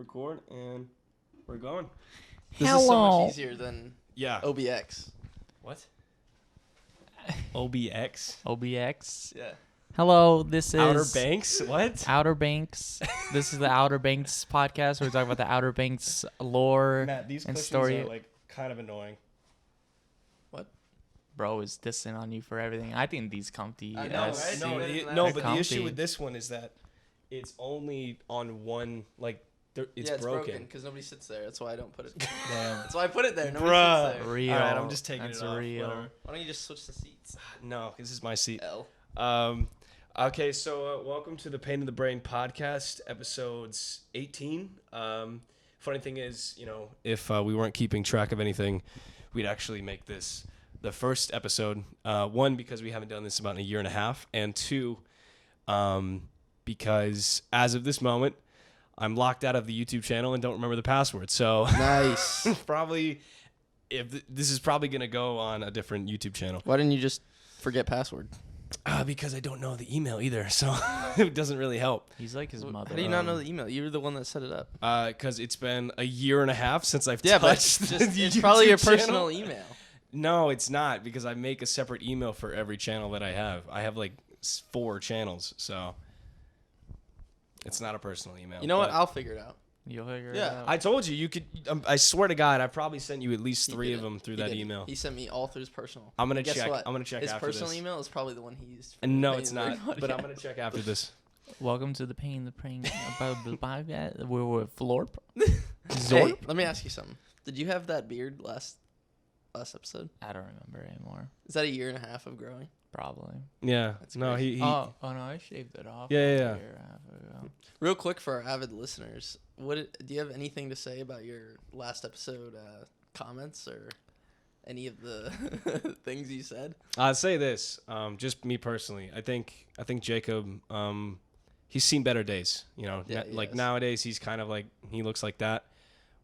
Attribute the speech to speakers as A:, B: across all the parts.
A: record, and we're going.
B: This is so much easier than OBX.
A: What? OBX?
B: OBX.
C: Yeah.
B: Hello, this is
A: Outer Banks? What?
B: Outer Banks. This is the Outer Banks podcast where we talk about the Outer Banks lore
A: Matt, these
B: and
A: cushions
B: story.
A: are like kind of annoying.
B: What? Bro is dissing on you for everything. I think these comfy.
C: I know, right?
A: No,
B: They're
A: but
B: comfy.
A: the issue with this one is that it's only on one, like, it's broken.
C: because nobody sits there. That's why I don't put it.
B: Damn.
C: That's why I put it there. Nobody
A: Bruh.
C: sits there.
B: Real.
A: All right, I'm just taking
B: That's
A: it off.
B: real.
A: Whatever.
C: Why don't you just switch the seats?
A: No, this is my seat.
C: L.
A: Okay, so welcome to the Pain in the Brain podcast, episodes 18. Funny thing is, if we weren't keeping track of anything, we'd actually make this the first episode. One, because we haven't done this about a year and a half, and two, because as of this moment, I'm locked out of the YouTube channel and don't remember the password. So
C: Nice.
A: this is probably going to go on a different YouTube channel.
C: Why didn't you just forget password?
A: Because I don't know the email either, so it doesn't really help.
B: He's like his mother.
C: How do you not know the email? You were the one that set it up.
A: Because it's been a year and a half since I've
C: Yeah, but
A: touched
C: it's,
A: the
C: it's
A: YouTube
C: probably your
A: channel.
C: personal email.
A: No, it's not, because I make a separate email for every channel that I have. I have like 4 channels, so it's not a personal email.
C: You know what?
A: but
C: I'll figure it out.
B: You'll figure it
C: Yeah,
B: out.
A: I told you could. I swear to God, I probably sent you at least
C: He
A: 3 of
C: didn't.
A: them through
C: He
A: that
C: didn't.
A: email.
C: He sent me all through his personal.
A: I'm gonna
C: Guess
A: check.
C: what?
A: I'm gonna check
C: his
A: after
C: personal
A: this.
C: email is probably the one he used. For
A: No,
C: Pain
A: it's
C: in the
A: not.
C: Brain
A: But I'm
C: podcast.
A: gonna check after this.
B: Welcome to the Pain, the Praying. We're with Florp.
C: Hey,
B: Zorp.
C: let me ask you something. Did you have that beard last episode?
B: I don't remember anymore.
C: Is that a year and a half of growing?
B: Probably.
A: Yeah.
C: That's
A: No,
C: great.
A: he
B: Oh no, I shaved it off.
A: Yeah,
B: like
A: yeah,
B: a
A: yeah.
B: year and a half ago.
C: Real quick for our avid listeners, do you have anything to say about your last episode comments or any of the things you said?
A: I'd say this, just me personally. I think Jacob, he's seen better days.
C: Yeah, he has.
A: Nowadays, he's kind of like, he looks like that.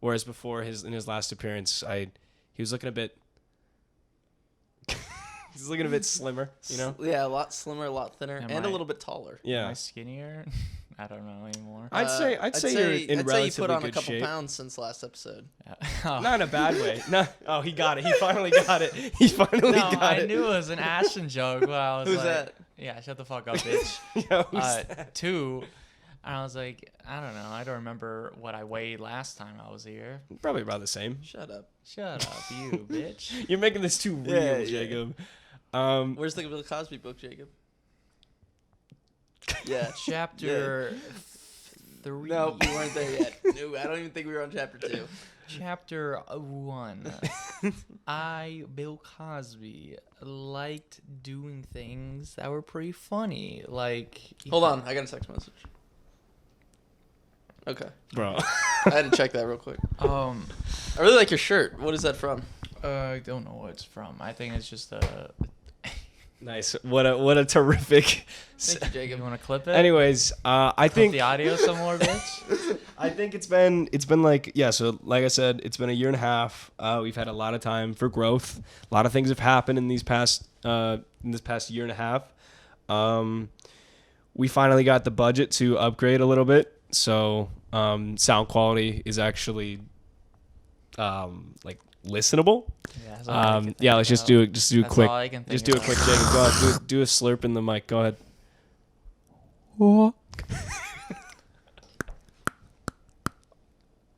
A: Whereas before, in his last appearance, he was looking a bit. He's looking a bit slimmer,
C: Yeah, a lot slimmer, a lot thinner,
B: Am
C: and a
B: I-
C: little bit taller.
B: Am
A: Yeah.
B: I skinnier? I don't know anymore.
A: I'd say you're in
C: I'd say you
A: relatively
C: put on a
A: good
C: couple
A: shape.
C: pounds since last episode.
B: Oh.
A: Not in a bad way. No. Oh, he got it. He finally got it. He finally
B: No,
A: got
B: I
A: it.
B: knew it was an Ashton joke. But I was
C: Who's
B: like,
C: that?
B: Yeah, shut the fuck up, bitch.
A: Yo, who's that?
B: 2, and I was like, I don't know. I don't remember what I weighed last time I was here.
A: Probably about the same.
C: Shut up.
B: Shut up, you bitch.
A: You're making this too real,
C: Yeah, yeah.
A: Jacob.
C: Where's the Bill Cosby book, Jacob? Yeah.
B: Chapter 3.
C: No, you weren't there yet. No, I don't even think we were on chapter 2.
B: Chapter 1. I, Bill Cosby, liked doing things that were pretty funny. Like,
C: Hold on, I got a text message. Okay.
A: Bro.
C: I had to check that real quick. I really like your shirt. What is that from?
B: I don't know what it's from. I think it's just a.
A: Nice. What a terrific.
C: Thank you,
B: You
C: Jacob.
B: want to clip it?
A: Anyways, I
B: Clip
A: think
B: the audio some more, bitch.
A: I think it's been like, yeah, so like I said, it's been a year and a half. We've had a lot of time for growth. A lot of things have happened in this past year and a half. We finally got the budget to upgrade a little bit. So, sound quality is actually like listenable.
B: Yeah, that's all I can think
A: Yeah, let's just
B: about.
A: do a
B: That's
A: quick
B: all I can think
A: just do a
B: about.
A: quick Jacob. Go ahead, do a slurp in the mic. Go ahead.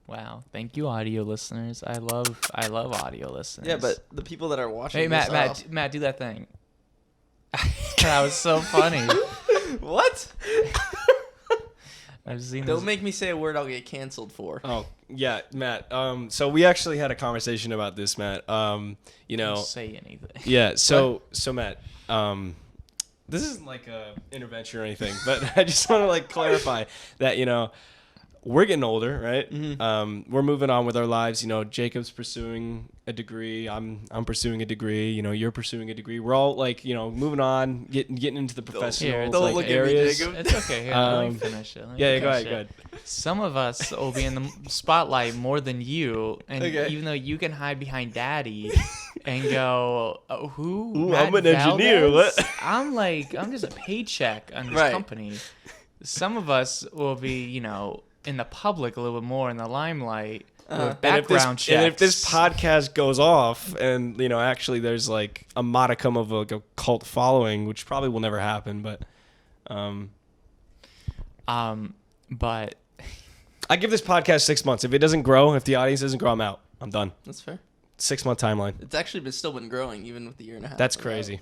B: Wow, thank you, audio listeners. I love audio listeners.
C: Yeah, but the people that are watching.
B: hey,
C: this
B: Matt, do that thing. That was so funny.
C: What?
B: I've seen
C: Don't
B: this.
C: make me say a word I'll get canceled for.
A: Oh yeah, Matt. So we actually had a conversation about this, Matt.
B: Don't say anything.
A: Yeah. So Matt. This isn't like a intervention or anything, but I just want to like clarify that we're getting older, right?
C: Mm-hmm.
A: We're moving on with our lives. Jacob's pursuing a degree. I'm pursuing a degree. You're pursuing a degree. We're all like moving on, getting into the professional
B: Here,
C: Don't
A: like,
C: look at me,
A: areas.
C: Jacob.
B: It's okay. Here, let me finish it. Let me
A: Yeah, go ahead,
B: finish
A: go
B: it.
A: ahead.
B: Some of us will be in the spotlight more than you, and
C: Okay.
B: even though you can hide behind Daddy and go, oh, "Who?
A: Ooh,
B: Matt
A: I'm an engineer,
B: Valdez?"
A: what?
B: I'm just a paycheck on this
C: Right.
B: company. Some of us will be, in the public a little bit more in the limelight with
A: And
B: background checks.
A: And if this podcast goes off, and actually there's like a modicum of like a cult following, which probably will never happen, but
B: but
A: I give this podcast 6 months. If it doesn't grow, if the audience doesn't grow, I'm out. I'm done.
C: That's fair.
A: 6 month timeline.
C: It's actually still been growing even with the year and a half.
A: That's crazy.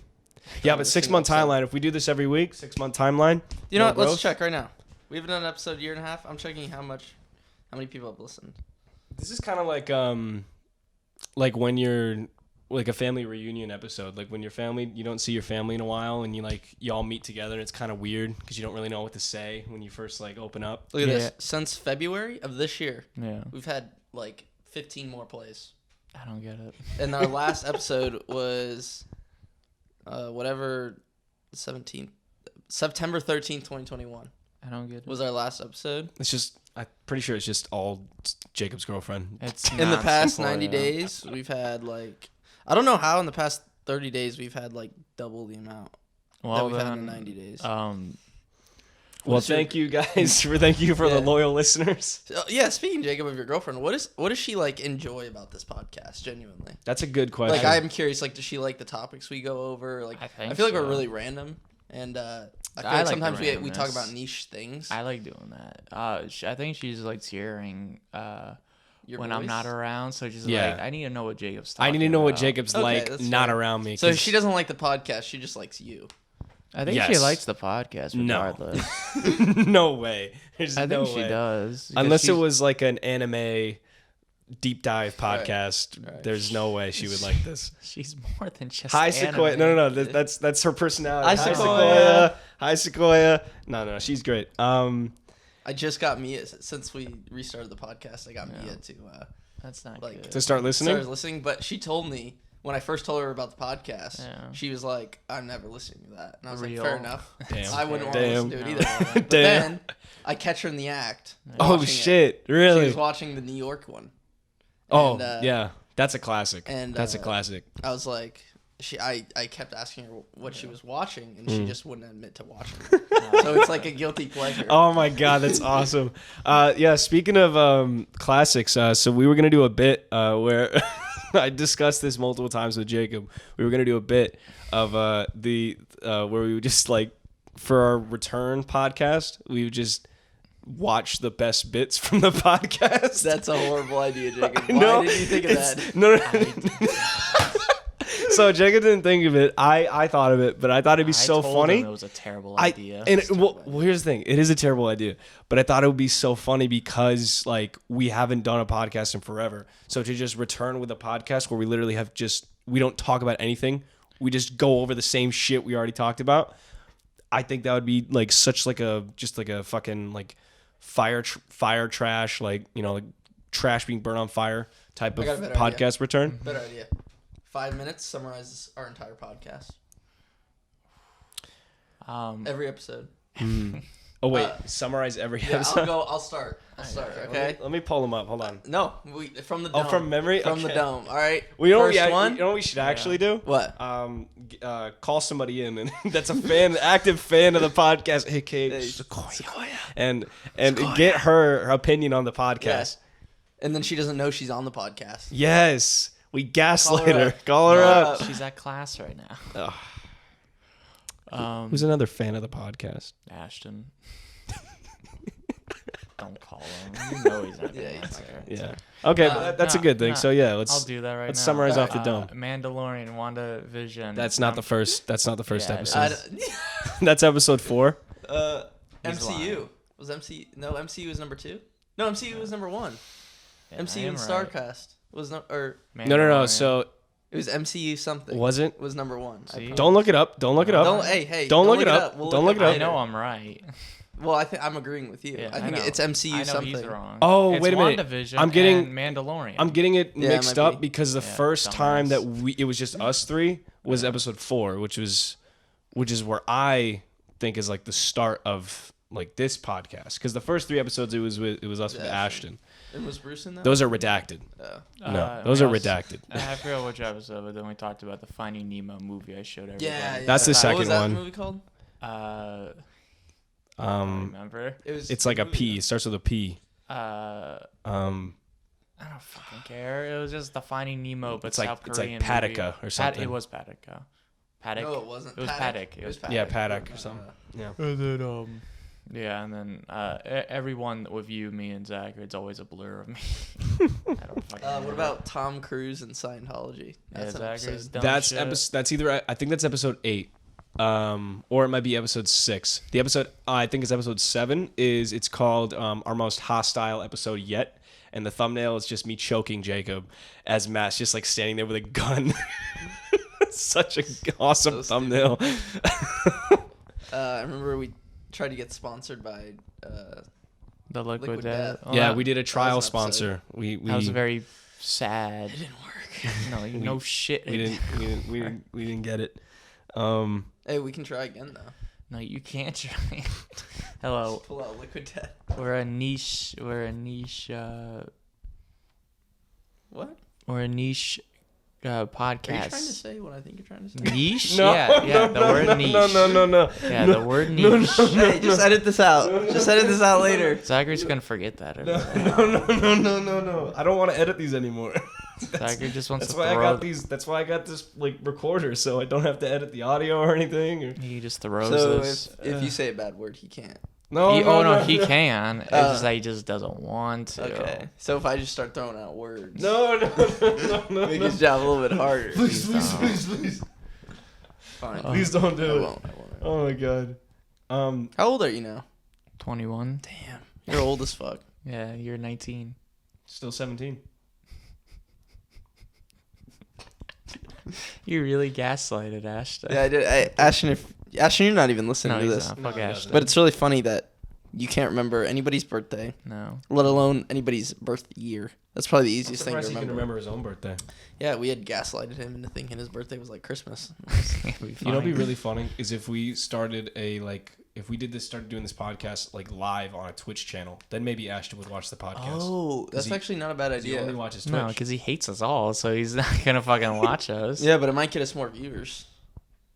A: Yeah, but 6 month timeline. If we do this every week, 6 month timeline.
C: You know
A: no
C: what? Let's
A: growth.
C: check right now. We haven't done an episode year and a half. I'm checking how many people have listened.
A: This is kind of like when you're like a family reunion episode. Like when you don't see your family in a while, and you all meet together, and it's kind of weird because you don't really know what to say when you first like open up.
C: Look at this. Since February of this year,
B: yeah,
C: we've had like 15 more plays.
B: I don't get it.
C: And our last episode was September 13th, 2021.
B: I don't get it.
C: Was our last episode.
A: It's just I'm pretty sure it's just all Jacob's girlfriend.
B: It's
C: In the
B: not
C: past
B: simple,
C: 90
B: yeah.
C: days, we've had like I don't know how in the past 30 days we've had like double the amount that
B: Well,
C: we've had
B: then,
C: in 90 days.
A: Well, thank you guys for the loyal listeners.
C: Yeah, speaking, Jacob, of your girlfriend, what does she like enjoy about this podcast? Genuinely,
A: That's a good question.
C: like I'm curious. Like, does she like the topics we go over? Like, I feel like we're really random, and I feel like
B: like the
C: sometimes we talk
B: randomness.
C: about niche things.
B: I like doing that. I think she's like hearing
C: Your
B: when
C: voice?
B: I'm not around, so she's
A: Yeah.
B: like, I need to know what Jacob's talking
A: I need to know what
B: about.
A: Jacob's
C: Okay,
A: like
C: that's
A: not
C: fair.
A: around me.
C: So
A: 'cause-
C: she doesn't like the podcast. She just likes you.
B: I think she
A: Yes.
B: likes the podcast
A: No.
B: regardless.
A: no way. There's
B: I
A: no
B: think she
A: way.
B: does. because
A: Unless it
B: she's-
A: was like an anime deep dive podcast,
C: Right.
A: there's no way she would like this.
B: She's more than just
A: Hi
B: anime.
A: Sequoia. No. That's her personality.
C: Hi, Sequoia.
A: Hi Sequoia. No. She's great.
C: I just got Mia since we restarted the podcast. I got Mia to
B: That's not
C: like
B: good.
A: To start listening.
C: started listening, but she told me when I first told her about the podcast,
B: Yeah.
C: she was like, "I'm never listening to that," and I was
B: Real.
C: like, "Fair enough.
A: Damn.
C: I wouldn't want to
A: Damn.
C: listen to it
B: No.
C: either." But
A: Damn.
C: then I catch her in the act.
A: Oh
C: watching it.
A: shit!
C: She
A: Really?
C: was watching the New York one.
A: Oh
C: And,
A: yeah, that's a classic.
C: and,
A: That's a
C: uh,
A: classic.
C: I was like, I kept asking her what she was watching, and
A: Mm.
C: she just wouldn't admit to watching. So it's like a guilty pleasure.
A: Oh my god, that's awesome. Yeah, speaking of classics, so we were gonna do a bit where I discussed this multiple times with Jacob. We were gonna do a bit of where we would just like for our return podcast, we would just watch the best bits from the podcast.
C: That's a horrible idea, Jacob. Why
A: No,
C: did you think of
A: it's-
C: that?
A: No. So Jacob didn't think of it. I thought of it, but I thought it'd be so
B: told
A: funny.
B: him it was a terrible idea.
A: Well, here's the thing. It is a terrible idea, but I thought it would be so funny because like we haven't done a podcast in forever. So to just return with a podcast where we literally have we don't talk about anything. We just go over the same shit we already talked about. I think that would be like such like a fucking like fire trash, like, like trash being burned on fire type
C: I
A: of
C: got a better
A: podcast
C: idea.
A: return.
C: Better idea. 5 minutes summarizes our entire podcast. Every episode.
A: Oh wait, summarize every
C: Yeah,
A: episode.
C: I'll start. Okay.
A: Let me pull them up. Hold on.
C: No, from the dome.
A: Oh, from memory?
C: From the
A: Okay.
C: dome. All right.
A: Well,
C: First one.
A: You know what we should actually do?
C: What?
A: Call somebody in, and that's a active fan of the podcast. Hey, Kate,
C: Hey,
A: Sequoia. and get her opinion on the podcast.
C: Yes. And then she doesn't know she's on the podcast.
A: Yes, we gaslight
C: Call her
A: her.
C: up.
A: Call her up.
B: She's at class right now.
A: Ugh. Who's another fan of the podcast?
B: Ashton. Don't call him. You know he's not gonna
C: Yeah, he's
B: answer.
A: Yeah. Okay, but that's a
B: no,
A: good thing.
B: no.
A: So yeah,
B: I'll
A: let's
B: do that right
A: let's
B: now.
A: summarize off the dome.
B: Mandalorian, WandaVision.
A: That's not the first. That's not the first
B: Yeah, it
A: episode.
B: is.
A: That's episode 4.
B: He's
C: MCU
B: lying.
C: was MCU. No, MCU was number 2. No, MCU was number 1.
B: Yeah, I
C: MCU
B: am
C: and
B: right.
C: Starcast was or
A: No.
B: Mandalorian.
A: So
C: it was MCU something.
A: wasn't.
C: Was number 1. I
B: See?
C: promise.
A: Don't look it up. Don't look it up.
C: Don't hey.
A: Don't look it up.
C: We'll
A: Don't look it
C: up
A: up.
B: I know
C: later.
B: I'm right.
C: Well, I think I'm agreeing with you.
B: Yeah,
C: I think
B: know.
C: it's MCU
B: I know
C: something.
B: he's wrong.
A: Oh,
B: It's
A: wait a minute.
B: WandaVision
A: I'm getting-
B: and Mandalorian.
A: I'm getting it
C: Yeah, it
A: mixed
C: might
A: up
C: be.
A: because the
B: Yeah,
A: first time that
B: dumbass.
A: it was just us three was episode 4, which is where I think is like the start of like this podcast, because the first 3 episodes it was us with
C: Yeah,
A: Ashton.
C: And was Bruce in that?
A: Those are redacted. No, those
B: we
A: are
B: also-
A: redacted.
B: I forgot which episode, but then we talked about the Finding Nemo movie I showed everybody.
C: Yeah,
A: That's the
C: What
A: second
C: was that
A: one.
C: movie called?
B: I don't remember.
C: It was.
A: It's like a
C: movie.
A: P. It starts with a P.
B: I don't fucking care. It was just the Finding Nemo, but
A: It's like
B: South
A: it's like
B: Korean movie.
A: Patica or something.
B: It was Patica. Paddock.
C: No, it wasn't.
B: It was Paddock. It was Paddock.
A: Yeah, Paddock or something. Yeah.
B: And then yeah, and then everyone with you, me and Zack, it's always a blur of me. I don't fucking
C: What about Tom Cruise and Scientology? That's an
B: Zach's
C: episode.
B: dumb
A: That's
B: shit.
A: that's either I think that's episode 8, or it might be episode 6. The episode I think is episode 7. It's called Our Most Hostile Episode Yet, and the thumbnail is just me choking Jacob as Matt's just like standing there with a gun. Such an awesome thumbnail.
C: I remember we tried to get sponsored by.
B: The Liquid
C: Liquid
B: Death.
C: Death.
B: Well,
A: Yeah,
B: that-
A: we did a trial
C: was an episode.
A: sponsor. We
B: That was very sad.
C: It didn't work.
B: No, no shit.
A: we didn't get it.
C: Hey, we can try again though.
B: No, you can't try. Hello,
C: Pull out Liquid Death.
B: we're a niche. We're a niche.
C: What?
B: We're a niche podcast.
C: Are you trying to say what I think you're trying to say?
B: Niche?
A: No,
B: yeah, the word niche.
A: No.
B: Yeah, the word niche.
C: Hey, just edit this out. Just edit this out later.
B: Zachary's gonna forget that.
A: No. I don't want to edit these anymore.
B: Zachary just wants
A: That's
B: to
A: why I
B: throw.
A: got these. That's why I got this like recorder, so I don't have to edit the audio or anything. Or...
B: He just throws
C: So
B: this.
C: if you say a bad word, he can't.
A: No,
B: He can. It's just that he just doesn't want to.
C: Okay. So if I just start throwing out words,
A: No.
C: make his job a little bit harder.
A: Please.
C: Fine.
A: Please don't
C: I
A: do it.
C: won't.
A: Oh my god.
C: How old are you now?
B: 21.
C: Damn, you're old as fuck.
B: Yeah, you're 19.
A: Still 17.
B: You really gaslighted Ashton.
C: Yeah, I did. Ashton, you're not even listening
B: No,
C: to
B: he's
C: this.
B: not. Fuck
A: No, he
B: Ashton.
C: But it's really funny that you can't remember anybody's birthday,
B: No.
C: let alone anybody's birth year. That's probably the
A: I'm
C: easiest thing to
A: surprised he can
C: remember.
A: remember his own birthday.
C: Yeah, we had gaslighted him into thinking his birthday was like Christmas.
A: You know, what'd be really funny is if we started started doing this podcast like live on a Twitch channel, then maybe Ashton would watch the podcast.
C: Oh, that's
A: he-
C: actually not a bad
A: He only
C: idea.
A: watches Twitch.
B: No, because he hates us all, so he's not gonna fucking watch us.
C: Yeah, but it might get us more viewers.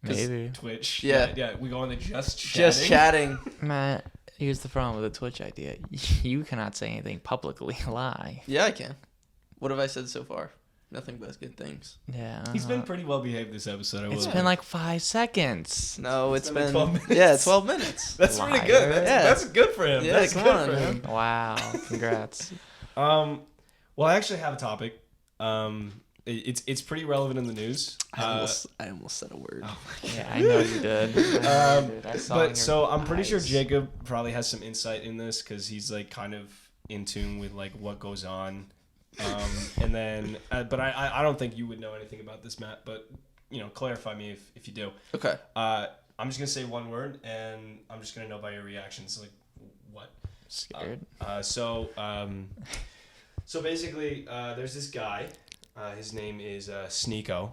A: 'Cause
B: Maybe.
A: Twitch.
C: Yeah.
A: Yeah. We go on the just
C: Just chatting.
B: Matt, here's the problem with the Twitch idea. You cannot say anything publicly lie.
C: Yeah, I can. What have I said so far? Nothing but good things.
B: Yeah.
A: He's been pretty well behaved this episode.
B: It's
A: will
B: been
A: admit.
B: like 5 seconds.
C: No, it's
A: been
C: been
A: 12 minutes.
C: Yeah, 12 minutes.
A: That's pretty
B: Liar.
A: good. That's,
C: Yeah.
A: that's good for him.
C: Yeah,
A: that's
C: come
A: good
C: on,
A: for
C: man.
A: him.
B: Wow. Congrats.
A: Well, I actually have a topic. It's pretty relevant in the news.
C: I almost said a word.
B: Yeah, I know you did. I know you did. I saw it in
A: But
B: your
A: so I'm pretty sure
B: eyes.
A: Jacob probably has some insight in this because he's like kind of in tune with like what goes on. And then, but I don't think you would know anything about this, Matt. But you know, clarify me if you do.
C: Okay.
A: I'm just gonna say one word, and I'm just gonna know by your reactions, like what.
B: Scared.
A: So basically, there's this guy. His name is Sneako.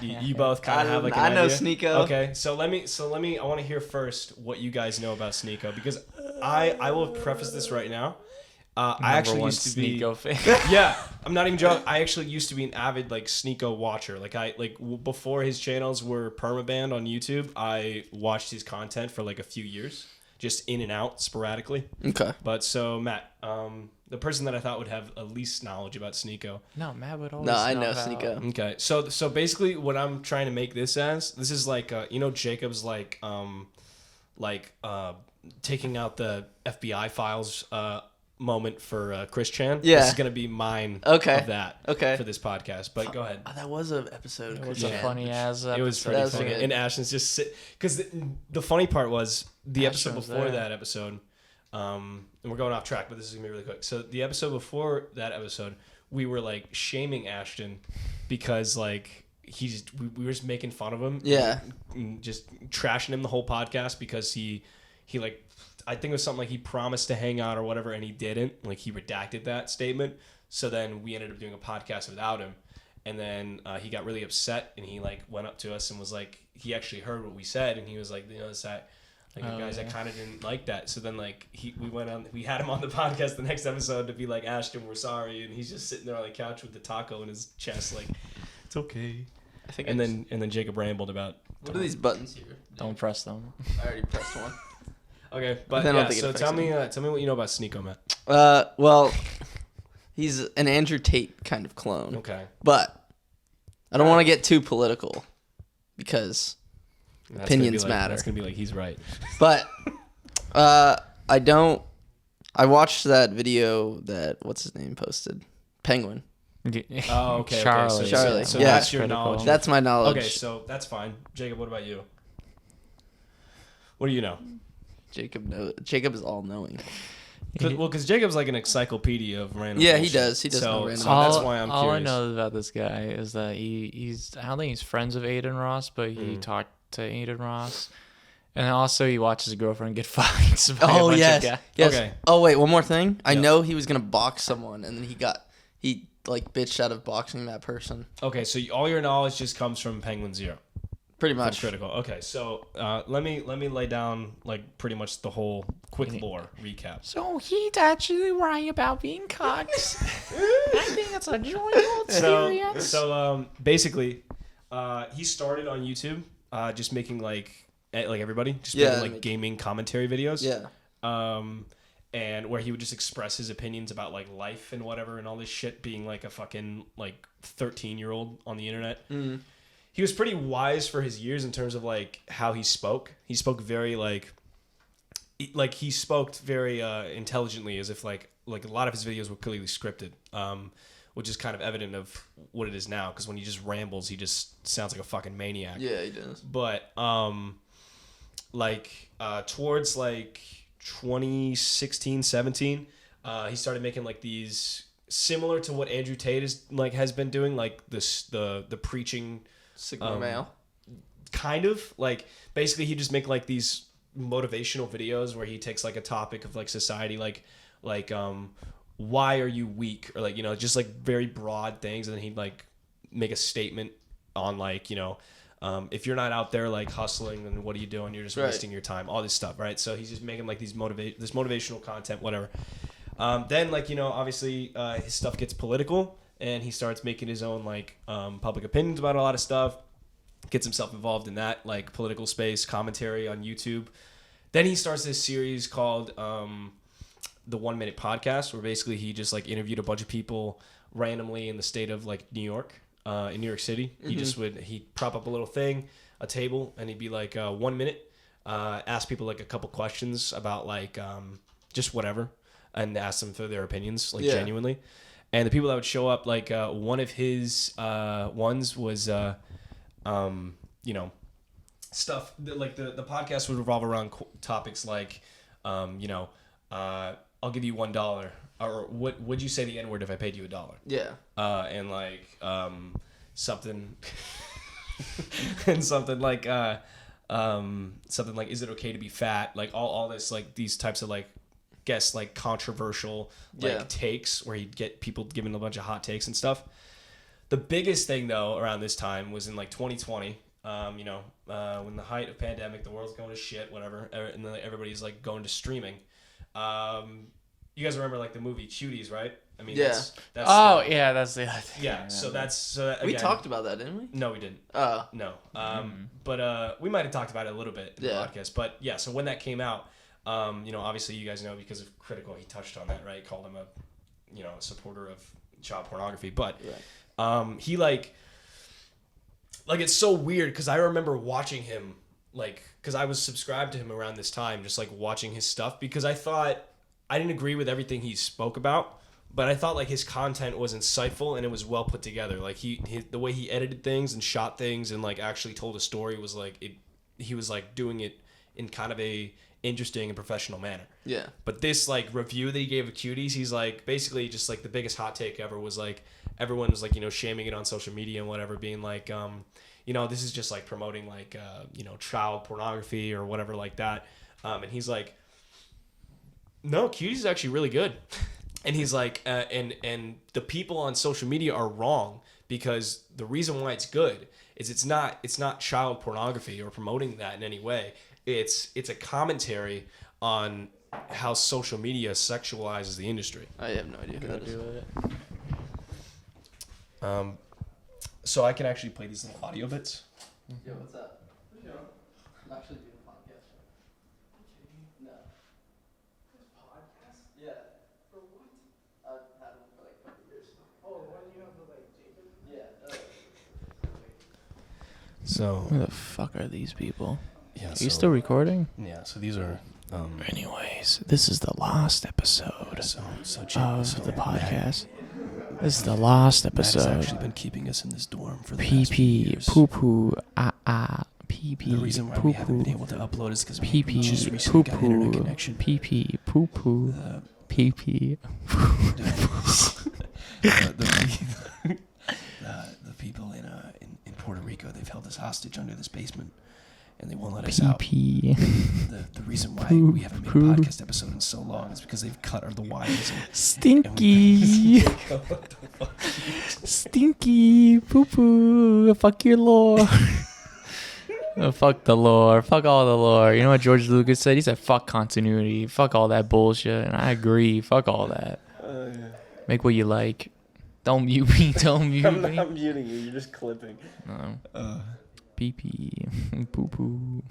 A: You both kind of have like an
C: I know
A: idea?
C: Sneako.
A: Okay, so let me. I want to hear first what you guys know about Sneako because I will preface this right now. I actually used to be.
B: Sneako fan.
A: Yeah, I'm not even joking. I actually used to be an avid like Sneako watcher. Like before his channels were permabanned on YouTube, I watched his content for like a few years, just in and out sporadically.
C: Okay.
A: But so Matt, the person that I thought would have at least knowledge about Sneako.
B: No, Matt would always
C: No, I know
B: about-
C: Sneako.
A: Okay, so basically, what I'm trying to make this is like Jacob's taking out the FBI files moment for Chris Chan.
C: Yeah.
A: This is gonna be mine.
C: Okay.
A: Of that.
C: Okay.
A: For this podcast, but go ahead.
C: Oh, that was an episode.
B: It was
C: Chris
B: a
C: Chan.
B: funny ass.
A: It was
B: episode.
A: pretty
C: was
A: funny,
C: good.
A: and Ashton's just sit because the funny part was the
B: Ashton
A: episode
B: was
A: before
B: there.
A: that episode. And we're going off track, but this is gonna be really quick. So the episode before that episode, we were like shaming Ashton because like we were just making fun of him.
C: Yeah.
A: And just trashing him the whole podcast because he like I think it was something like he promised to hang out or whatever and he didn't. Like he redacted that statement. So then we ended up doing a podcast without him. And then he got really upset and he like went up to us and was like he actually heard what we said and he was like, that like guys, I kind of didn't like that. So then like we had him on the podcast the next episode to be like, Ashton, we're sorry, and he's just sitting there on the couch with the taco in his chest like it's okay.
C: I think.
A: And then Jacob rambled about
C: What are these buttons here?
B: Don't press them.
C: I already pressed one.
A: Okay, but
C: I don't
A: yeah.
C: think it
A: So
C: affects
A: tell me what you know about Sneako, man.
C: Well, he's an Andrew Tate kind of clone.
A: Okay.
C: But I don't want to get too political because opinions matter.
A: That's gonna be like he's right.
C: But I watched that video that what's his name posted, Penguin.
A: Oh, okay.
B: Charlie.
C: Charlie.
A: So
C: Yeah.
A: that's your
B: Critical.
A: knowledge.
C: That's my knowledge.
A: Okay, so that's fine. Jacob, what about you? What do you know?
C: Jacob is all knowing.
A: Because Jacob's like an encyclopedia of random.
C: Yeah,
A: bullshit.
C: he does. He does know random.
A: So that's why I'm
B: all I
A: curious.
B: know about this guy is that he's I don't think he's friends with Aiden Ross, but he talked to Aiden Ross. And also he watched his girlfriend get fucked by a bunch of
C: Yes.
B: guys.
A: Okay.
C: Oh wait, one more thing. I
A: Yep.
C: know he was gonna box someone, and then he like bitched out of boxing that person.
A: Okay, so all your knowledge just comes from Penguin Zero.
C: Pretty
A: From
C: much.
A: Critical. Okay, so let me lay down like pretty much the whole quick lore recap.
B: So he's actually right about being cucks. I think it's a joyful experience.
A: So basically, he started on YouTube, just making like everybody, just making like gaming commentary videos.
C: Yeah.
A: And where he would just express his opinions about like life and whatever and all this shit, being like a fucking like 13-year-old on the internet. He was pretty wise for his years in terms of like how he spoke. He spoke very he spoke very intelligently, as if like a lot of his videos were clearly scripted, which is kind of evident of what it is now. Because when he just rambles, he just sounds like a fucking maniac.
C: Yeah, he does.
A: But towards like 2016, 17, he started making like these similar to what Andrew Tate has been doing, like the preaching.
C: Sigma male.
A: Kind of like basically he just make like these motivational videos where he takes like a topic of like society, like why are you weak, or like, you know, just like very broad things, and then he'd like make a statement on like, you know, if you're not out there like hustling, then what are you doing? You're just wasting your time, all this stuff, right? So he's just making like this motivational content, whatever. Then like, you know, obviously his stuff gets political, and he starts making his own like public opinions about a lot of stuff, gets himself involved in that like political space commentary on YouTube. Then he starts this series called the 1 Minute Podcast, where basically he just like interviewed a bunch of people randomly in the state of like New York, in New York City. He'd prop up a little thing, a table, and he'd be like 1 minute, ask people like a couple questions about like just whatever, and ask them for their opinions like genuinely. And the people that would show up, like one of his ones was, you know, stuff like the podcast would revolve around topics like, you know, I'll give you $1, or would you say the N-word if I paid you $1?
C: Yeah.
A: And like something, and something like is it okay to be fat? Like all this, like these types of like, guess like controversial like takes, where he'd get people giving a bunch of hot takes and stuff. The biggest thing though around this time was in like 2020, you know, when the height of pandemic, the world's going to shit, whatever, and then everybody's like going to streaming. You guys remember like the movie Cuties, right? I mean, that's
B: that's the other thing.
A: Yeah, so that
C: we talked about that, didn't we?
A: No, we didn't. No. But we might have talked about it a little bit in the podcast. But yeah, so when that came out, you know, obviously you guys know because of Critical, he touched on that, right? Called him a, you know, a supporter of child pornography. But he like it's so weird because I remember watching him, like, because I was subscribed to him around this time, just like watching his stuff, because I thought I didn't agree with everything he spoke about, but I thought like his content was insightful and it was well put together. Like the way he edited things and shot things and like actually told a story was like he was like doing it in kind of a interesting and professional manner. Yeah. But this like review that he gave of Cuties, he's like basically just like the biggest hot take ever was like everyone was like, you know, shaming it on social media and whatever, being like, you know, this is just like promoting like, you know, child pornography or whatever like that. And he's like, no, Cuties is actually really good. And he's like, and the people on social media are wrong, because the reason why it's good is it's not child pornography or promoting that in any way. It's a commentary on how social media sexualizes the industry.
C: I have no idea who that is.
A: So I can actually play these little audio bits.
C: Yo, what's that? I'm actually doing a podcast. No.
A: So
B: Who the fuck are these people?
A: yeah,
B: Are you still recording?
A: Yeah, so these are
B: Anyways, this is the last episode
A: so
B: of the podcast. This is the last
A: Matt has
B: episode.
A: actually been keeping us in this dorm for the past few
B: PP,
A: years.
B: poo poo, pee pee,
A: The reason why
B: poo
A: we haven't been
B: poo,
A: able to upload is because
B: pee
A: we just
B: pee,
A: recently
B: poo
A: got internet
B: poo,
A: connection.
B: pee pee, poo poo,
A: The,
B: pee pee.
A: the people in Puerto Rico, they've held us hostage under this basement, and they won't let us out.
B: Pee.
A: The reason why
B: Poo,
A: we haven't made a
B: poo.
A: podcast episode in so long is because they've cut the wires.
B: Stinky. Stinky. Poo poo. Fuck your lore. Oh, fuck the lore. Fuck all the lore. You know what George Lucas said? He said, fuck continuity. Fuck all that bullshit. And I agree. Fuck all that. Make what you like. Don't mute me. Don't mute
A: I'm
B: me.
A: not muting you. You're just clipping.
B: No. Pee pee. Poo poo.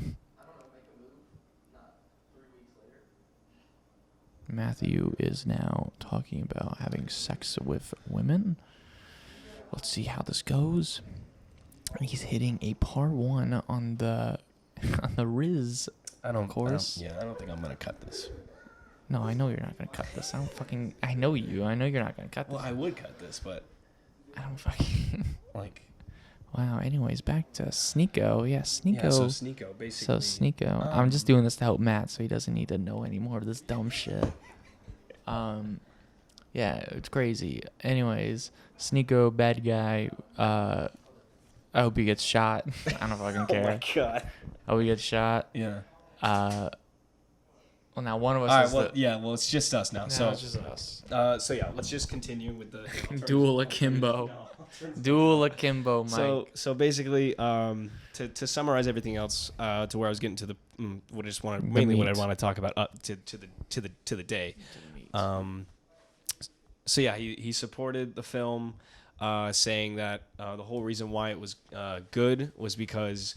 B: Matthew is now talking about having sex with women. Let's see how this goes. He's hitting a par 1 on the Riz.
A: I don't
B: course.
A: I don't think I'm gonna cut this.
B: No, I know you're not gonna cut this. I know you. I know you're not gonna cut this.
A: Well, I would cut this, but
B: I don't fucking.
A: like.
B: Wow. Anyways, back to Sneako. Yeah, Sneako.
A: Yeah, so Sneako, basically.
B: So Sneako. I'm just doing this to help Matt, so he doesn't need to know any more of this dumb shit. Yeah, it's crazy. Anyways, Sneako, bad guy. I hope he gets shot. I don't fucking care.
A: Oh my god.
B: I hope he gets shot.
A: Yeah.
B: Well, now one of us
A: All right.
B: is
A: Well, yeah. Well, it's just us now.
B: No,
A: So
B: it's just us.
A: So yeah, let's just continue with the
B: Dual akimbo. Dual akimbo, Mike.
A: So basically, to summarize everything else, to where I was getting to the what I just want mainly what I want to talk about up to the day. So yeah, he supported the film, saying that the whole reason why it was good was because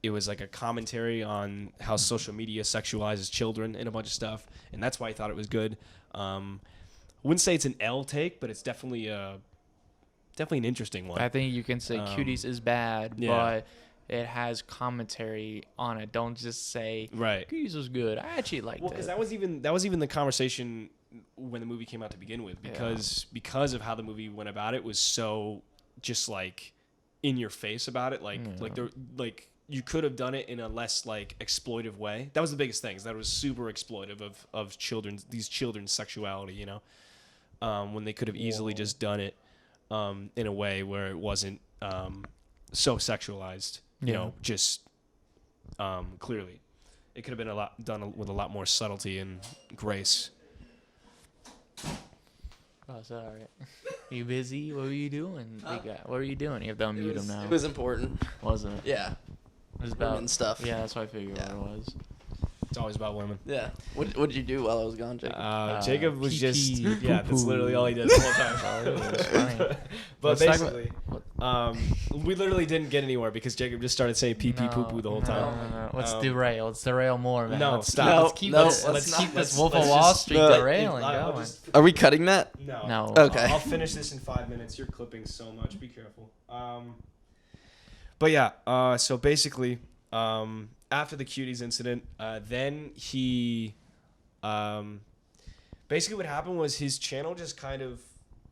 A: it was like a commentary on how social media sexualizes children and a bunch of stuff, and that's why he thought it was good. I wouldn't say it's an L take, but it's definitely an interesting one.
B: I think you can say Cuties is bad,
A: yeah.
B: but it has commentary on it. Don't just say
A: Right.
B: Cuties was good. I actually liked
A: Well, because
B: it.
A: that was even the conversation when the movie came out to begin with, because of how the movie went about it was so just like in your face about it, like you could have done it in a less like exploitive way. That was the biggest thing, is that it was super exploitive of these children's sexuality, you know, when they could have easily just done it in a way where it wasn't so sexualized, you know, just clearly. It could have been done with a lot more subtlety and grace.
B: Oh, sorry. You busy? What were you doing? What were you doing? You have to unmute him now.
C: It was important.
B: Wasn't it?
C: Yeah.
B: It was about
C: Women stuff.
B: Yeah, that's what I figured what it was.
A: It's always about women.
C: Yeah. What did you do while I was gone, Jacob?
A: Jacob was just
B: pee-pee,
A: that's
B: poo-poo.
A: literally all he did the whole time.
B: It was funny.
A: But
B: Let's talk
A: basically, we literally didn't get anywhere because Jacob just started saying pee pee poo poo the whole time.
B: No. Let's derail. Let's derail more, man.
A: No,
B: Let's
A: stop.
B: Keep,
C: No,
B: let's keep,
C: no,
B: let's,
C: let's
B: let's
C: not.
B: keep this
A: Let's-
B: Wolf
A: let's
B: of Wall
A: just-
B: Street
C: no,
B: derailing
A: I'll
B: going.
A: just-
C: Are we cutting that?
A: No.
B: No.
C: Okay.
A: I'll finish this in 5 minutes. You're clipping so much. Be careful. But yeah. So basically, after the Cuties incident, then he, basically what happened was his channel just kind of,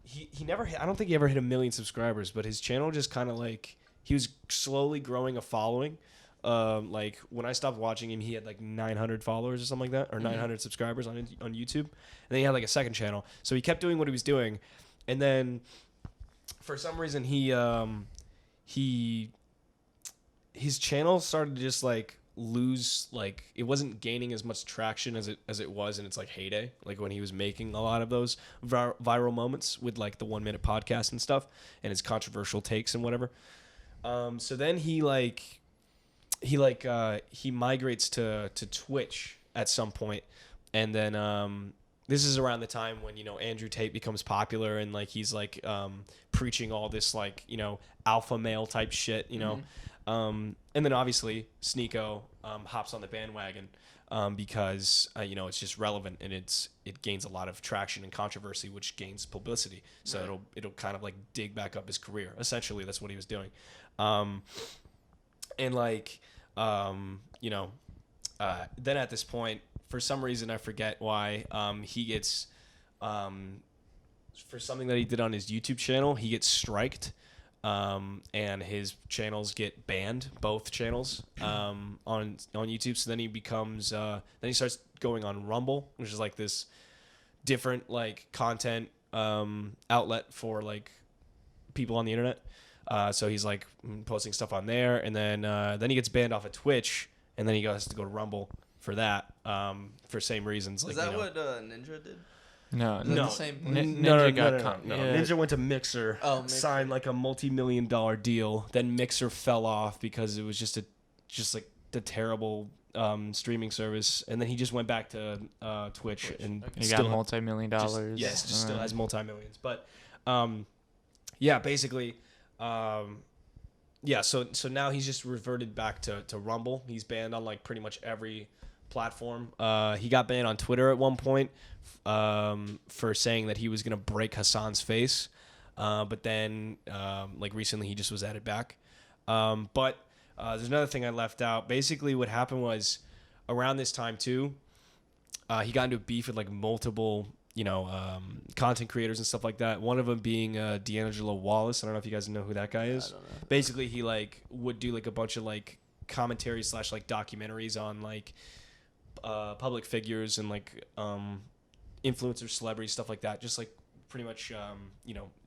A: he never hit, I don't think he ever hit 1 million subscribers, but his channel just kind of like, he was slowly growing a following. Like when I stopped watching him, he had like 900 followers or something like that, or 900 subscribers on YouTube. And then he had like a second channel. So he kept doing what he was doing. And then for some reason his channel started to just like lose, like it wasn't gaining as much traction as it was in its like heyday, like when he was making a lot of those viral moments with like the 1 minute podcast and stuff and his controversial takes and whatever. So then he migrates to Twitch at some point, and then this is around the time when, you know, Andrew Tate becomes popular and like he's like preaching all this like, you know, alpha male type shit, you know. And then obviously Sneako hops on the bandwagon. because it's just relevant and it gains a lot of traction and controversy, which gains publicity. So
C: Right.
A: it'll kind of like dig back up his career. Essentially, that's what he was doing. And like then at this point, for some reason I forget why, he gets for something that he did on his YouTube channel, he gets striked. And his channels get banned, both channels, on YouTube. So then he becomes, then he starts going on Rumble, which is like this different like content outlet for like people on the internet. So he's like posting stuff on there, and then he gets banned off of Twitch, and then he has to go to Rumble for that, for same reasons.
C: Is
A: like,
C: that what Ninja did?
B: No,
C: Is that
A: No.
C: the same?
A: No.
B: Yeah.
A: Ninja went to Mixer,
C: Oh, Mixer.
A: signed like a multi-million-dollar deal. Then Mixer fell off because it was just like the terrible streaming service, and then he just went back to Twitch and
B: He
A: still
B: got multi-million-dollars.
A: just still
B: Uh,
A: has multi-millions. But basically, So now he's just reverted back to Rumble. He's banned on like pretty much every platform. He got banned on Twitter at one point for saying that he was gonna break Hassan's face, but then like recently he just was added back. But there's another thing I left out. Basically, what happened was around this time too, he got into a beef with like multiple content creators and stuff like that. One of them being D'Angelo Wallace. I don't know if you guys know who that guy is.
C: I don't know.
A: Basically, he like would do like a bunch of like commentary / like documentaries on like public figures and like influencers, celebrities, stuff like that. Just like pretty much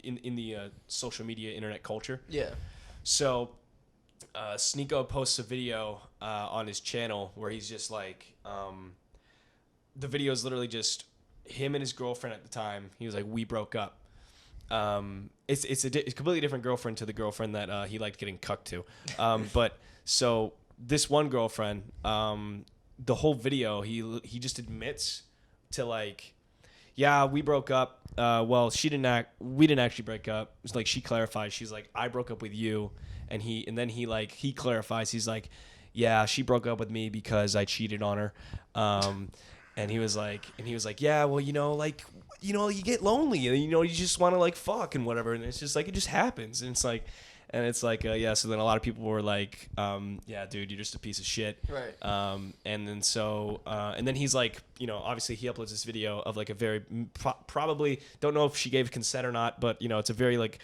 A: in the social media internet culture.
C: Yeah.
A: So Sneako posts a video on his channel where he's just like the video is literally just him and his girlfriend at the time. He was like, we broke up. It's a completely different girlfriend to the girlfriend that he liked getting cucked to. But so this one girlfriend, the whole video, he just admits to like, yeah, we broke up. Well, we didn't actually break up. It's like she clarifies. She's like, I broke up with you, and then he clarifies. He's like, yeah, she broke up with me because I cheated on her. And he was like, yeah, well, you get lonely, and you just want to like fuck and whatever, and it's just like it just happens, and it's like, yeah. So then a lot of people were like, yeah, dude, you're just a piece of shit.
C: Right.
A: And then he's like, obviously he uploads this video of like a very probably don't know if she gave consent or not, but it's a very like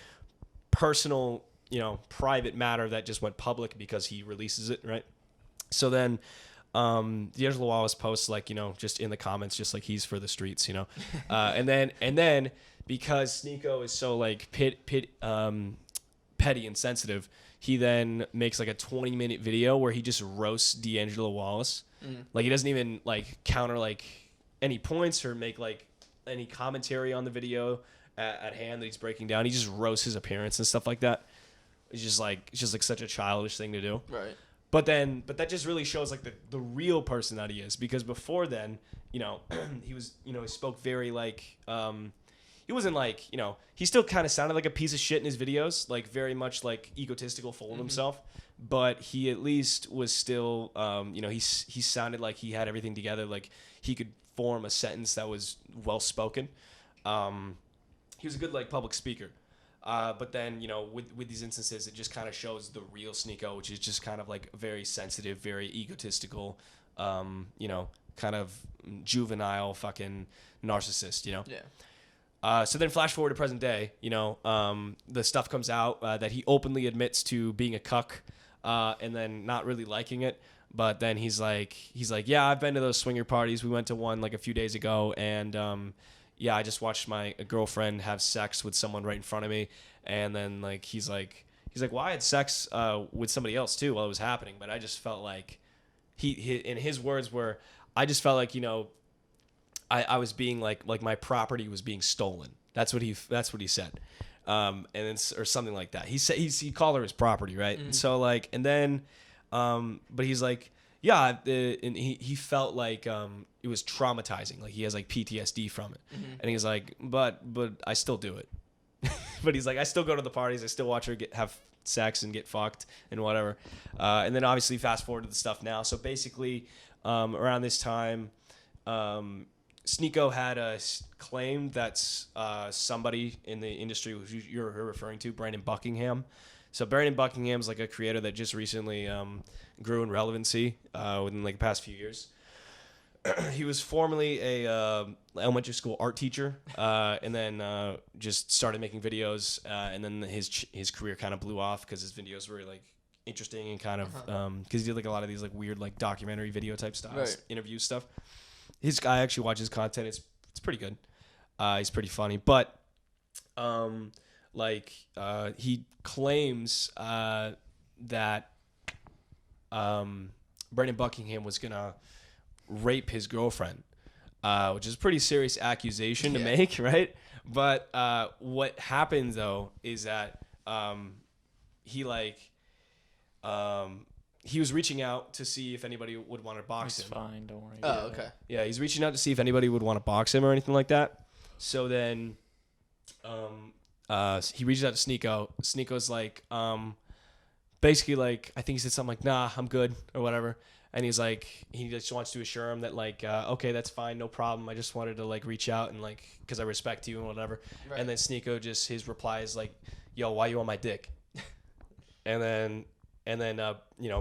A: personal, private matter that just went public because he releases it, right? So then. D'Angelo Wallace posts like, just in the comments, just like he's for the streets, and then because Sneako is so like petty and sensitive, he then makes like a 20-minute video where he just roasts D'Angelo Wallace. Like he doesn't even like counter like any points or make like any commentary on the video at hand that he's breaking down. He just roasts his appearance and stuff like that. It's just like such a childish thing to do.
C: Right.
A: But that just really shows like the real person that he is, because before then, he was, he spoke very like, he wasn't like, he still kind of sounded like a piece of shit in his videos, like very much like egotistical, full of himself, but he at least was still, he sounded like he had everything together. Like he could form a sentence that was well spoken. He was a good like public speaker. But then, with these instances, it just kind of shows the real Sneako, which is just kind of like very sensitive, very egotistical, kind of juvenile fucking narcissist,
C: Yeah.
A: So then flash forward to present day, the stuff comes out that he openly admits to being a cuck, and then not really liking it. But then he's like, yeah, I've been to those swinger parties. We went to one like a few days ago, and yeah, I just watched my girlfriend have sex with someone right in front of me, and then like he's like, well, I had sex with somebody else too while it was happening, but I just felt like he in his words were, I just felt like I was being like my property was being stolen. That's what he said, and then or something like that. He said he called her his property, right? And so like, and then, but he's like. Yeah, and he felt like it was traumatizing. Like he has like PTSD from it, and he's like, but I still do it. But he's like, I still go to the parties. I still watch her have sex and get fucked and whatever. And then obviously fast forward to the stuff now. So basically, around this time, Sneako had claimed that somebody in the industry, who you're referring to, Brandon Buckingham. So Brandon Buckingham is like a creator that just recently grew in relevancy within like the past few years. He was formerly a elementary school art teacher, and then just started making videos, and then his career kind of blew off because his videos were like interesting and kind of because he did like a lot of these like weird like documentary video type styles, interview stuff. I actually watch his content. It's pretty good. He's pretty funny, but he claims that Brandon Buckingham was gonna rape his girlfriend, which is a pretty serious accusation to make, right? But what happened though is that he was reaching out to see if anybody would want to box him.
B: It's fine, don't worry.
C: Oh, okay.
A: Yeah, he's reaching out to see if anybody would want to box him or anything like that. So then he reaches out to Sneako. Sneako's like, basically like, I think he said something like, nah, I'm good or whatever. And he's like, he just wants to assure him that like, okay, that's fine, no problem. I just wanted to like reach out and like, because I respect you and whatever. Right. And then Sneako his reply is like, yo, why you on my dick? and then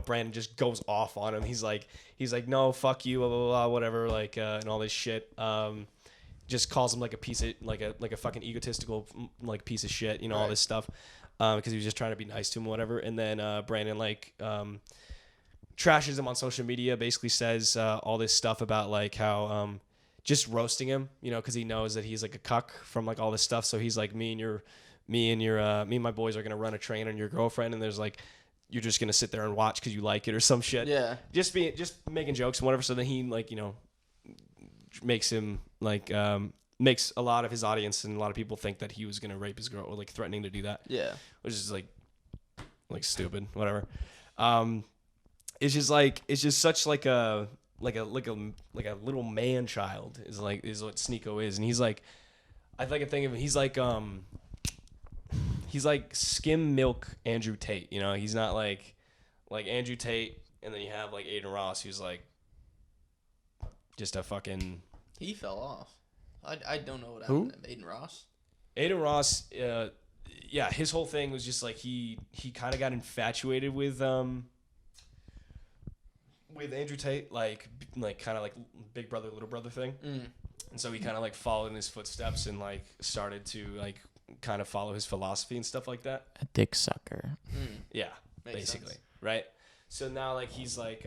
A: Brandon just goes off on him. He's like, no, fuck you, blah blah blah, whatever, like, and all this shit. Just calls him like a piece of like a fucking egotistical like piece of shit, all this stuff, because he was just trying to be nice to him, whatever. And then Brandon like trashes him on social media, basically says all this stuff about like how just roasting him, because he knows that he's like a cuck from like all this stuff. So he's like, me and my boys are gonna run a train on your girlfriend, and there's like, you're just gonna sit there and watch because you like it or some shit. Yeah. Just making jokes and whatever. So then he like makes him like makes a lot of his audience and a lot of people think that he was gonna rape his girl or like threatening to do that. Yeah. Which is like stupid. Whatever. It's just such like a little man child is what Sneako is, and he's like, I think of him. He's like skim milk Andrew Tate, He's not like Andrew Tate, and then you have like Aiden Ross, who's like just a fucking.
C: He fell off. I don't know what happened to Aiden Ross.
A: Aiden Ross, his whole thing was just like he kind of got infatuated with Andrew Tate, like kind of like big brother little brother thing, and so he kind of like followed in his footsteps and like started to like kind of follow his philosophy and stuff like that.
B: A dick sucker.
A: Yeah, basically, sense. Right? So now like he's like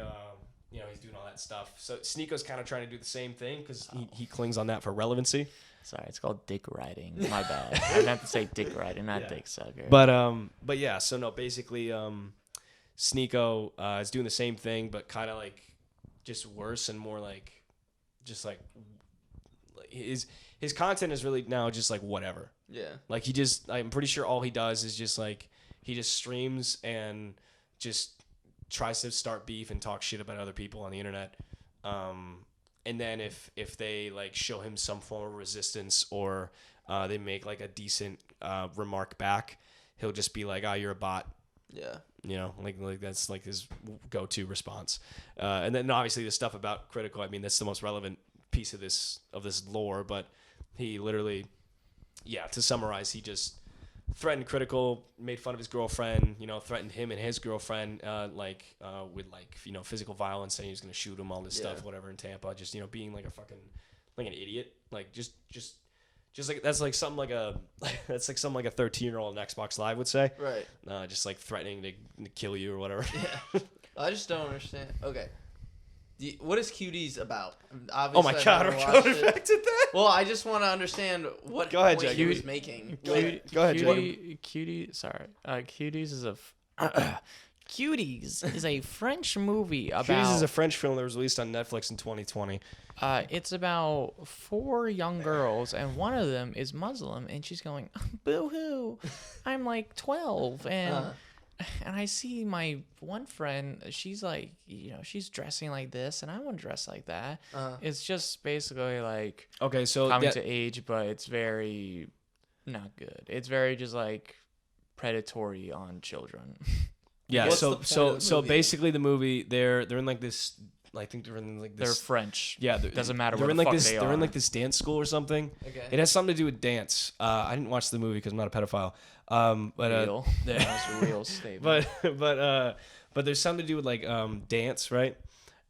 A: he's doing all that stuff. So Sneako's kind of trying to do the same thing because he clings on that for relevancy.
B: Sorry, it's called dick riding. My bad. I meant to say dick riding, not dick sucker.
A: But yeah, so no, basically Sneako is doing the same thing, but kind of like just worse and more like just like his content is really now just like whatever. Yeah. Like I'm pretty sure all he does is just like he just streams and just tries to start beef and talk shit about other people on the internet. And then if they like show him some form of resistance or they make like a decent remark back, he'll just be like, you're a bot. Yeah. Like that's like his go-to response. And then obviously the stuff about Critical, I mean, that's the most relevant piece of this lore, but he literally, to summarize, he just threatened Critical, made fun of his girlfriend, threatened him and his girlfriend, with physical violence, saying he was going to shoot him, all this stuff, whatever, in Tampa, just, being like a fucking, like an idiot, like just like that's like something like a 13-year-old on Xbox Live would say, right? Just like threatening to kill you or whatever.
C: Yeah, I just don't understand. Okay, what is Cuties about?
A: Obviously, oh my god, we're going back to that.
C: Well, I just want to understand what point he was making.
B: Go ahead, Cuties. Sorry, Cuties is a. Cuties is a French movie about.
A: Cuties is a French film that was released on Netflix in 2020.
B: It's about 4 young girls, and one of them is Muslim, and she's going, "Boo-hoo, I'm like 12, and I see my one friend. She's like, she's dressing like this, and I want to dress like that. It's just basically like coming to age, but it's very not good. It's very just like predatory on children."
A: Yeah, so basically the movie they're in like this I think they're in like
B: They're
A: this.
B: French.
A: Yeah,
B: Doesn't matter
A: They're
B: where
A: in
B: the
A: like
B: fuck
A: this.
B: they
A: They're in
B: are.
A: like this dance school or something.
C: Okay.
A: It has something to do with dance. I didn't watch the movie because I'm not a pedophile. But
B: Real. That's a real statement.
A: but there's something to do with like dance, right?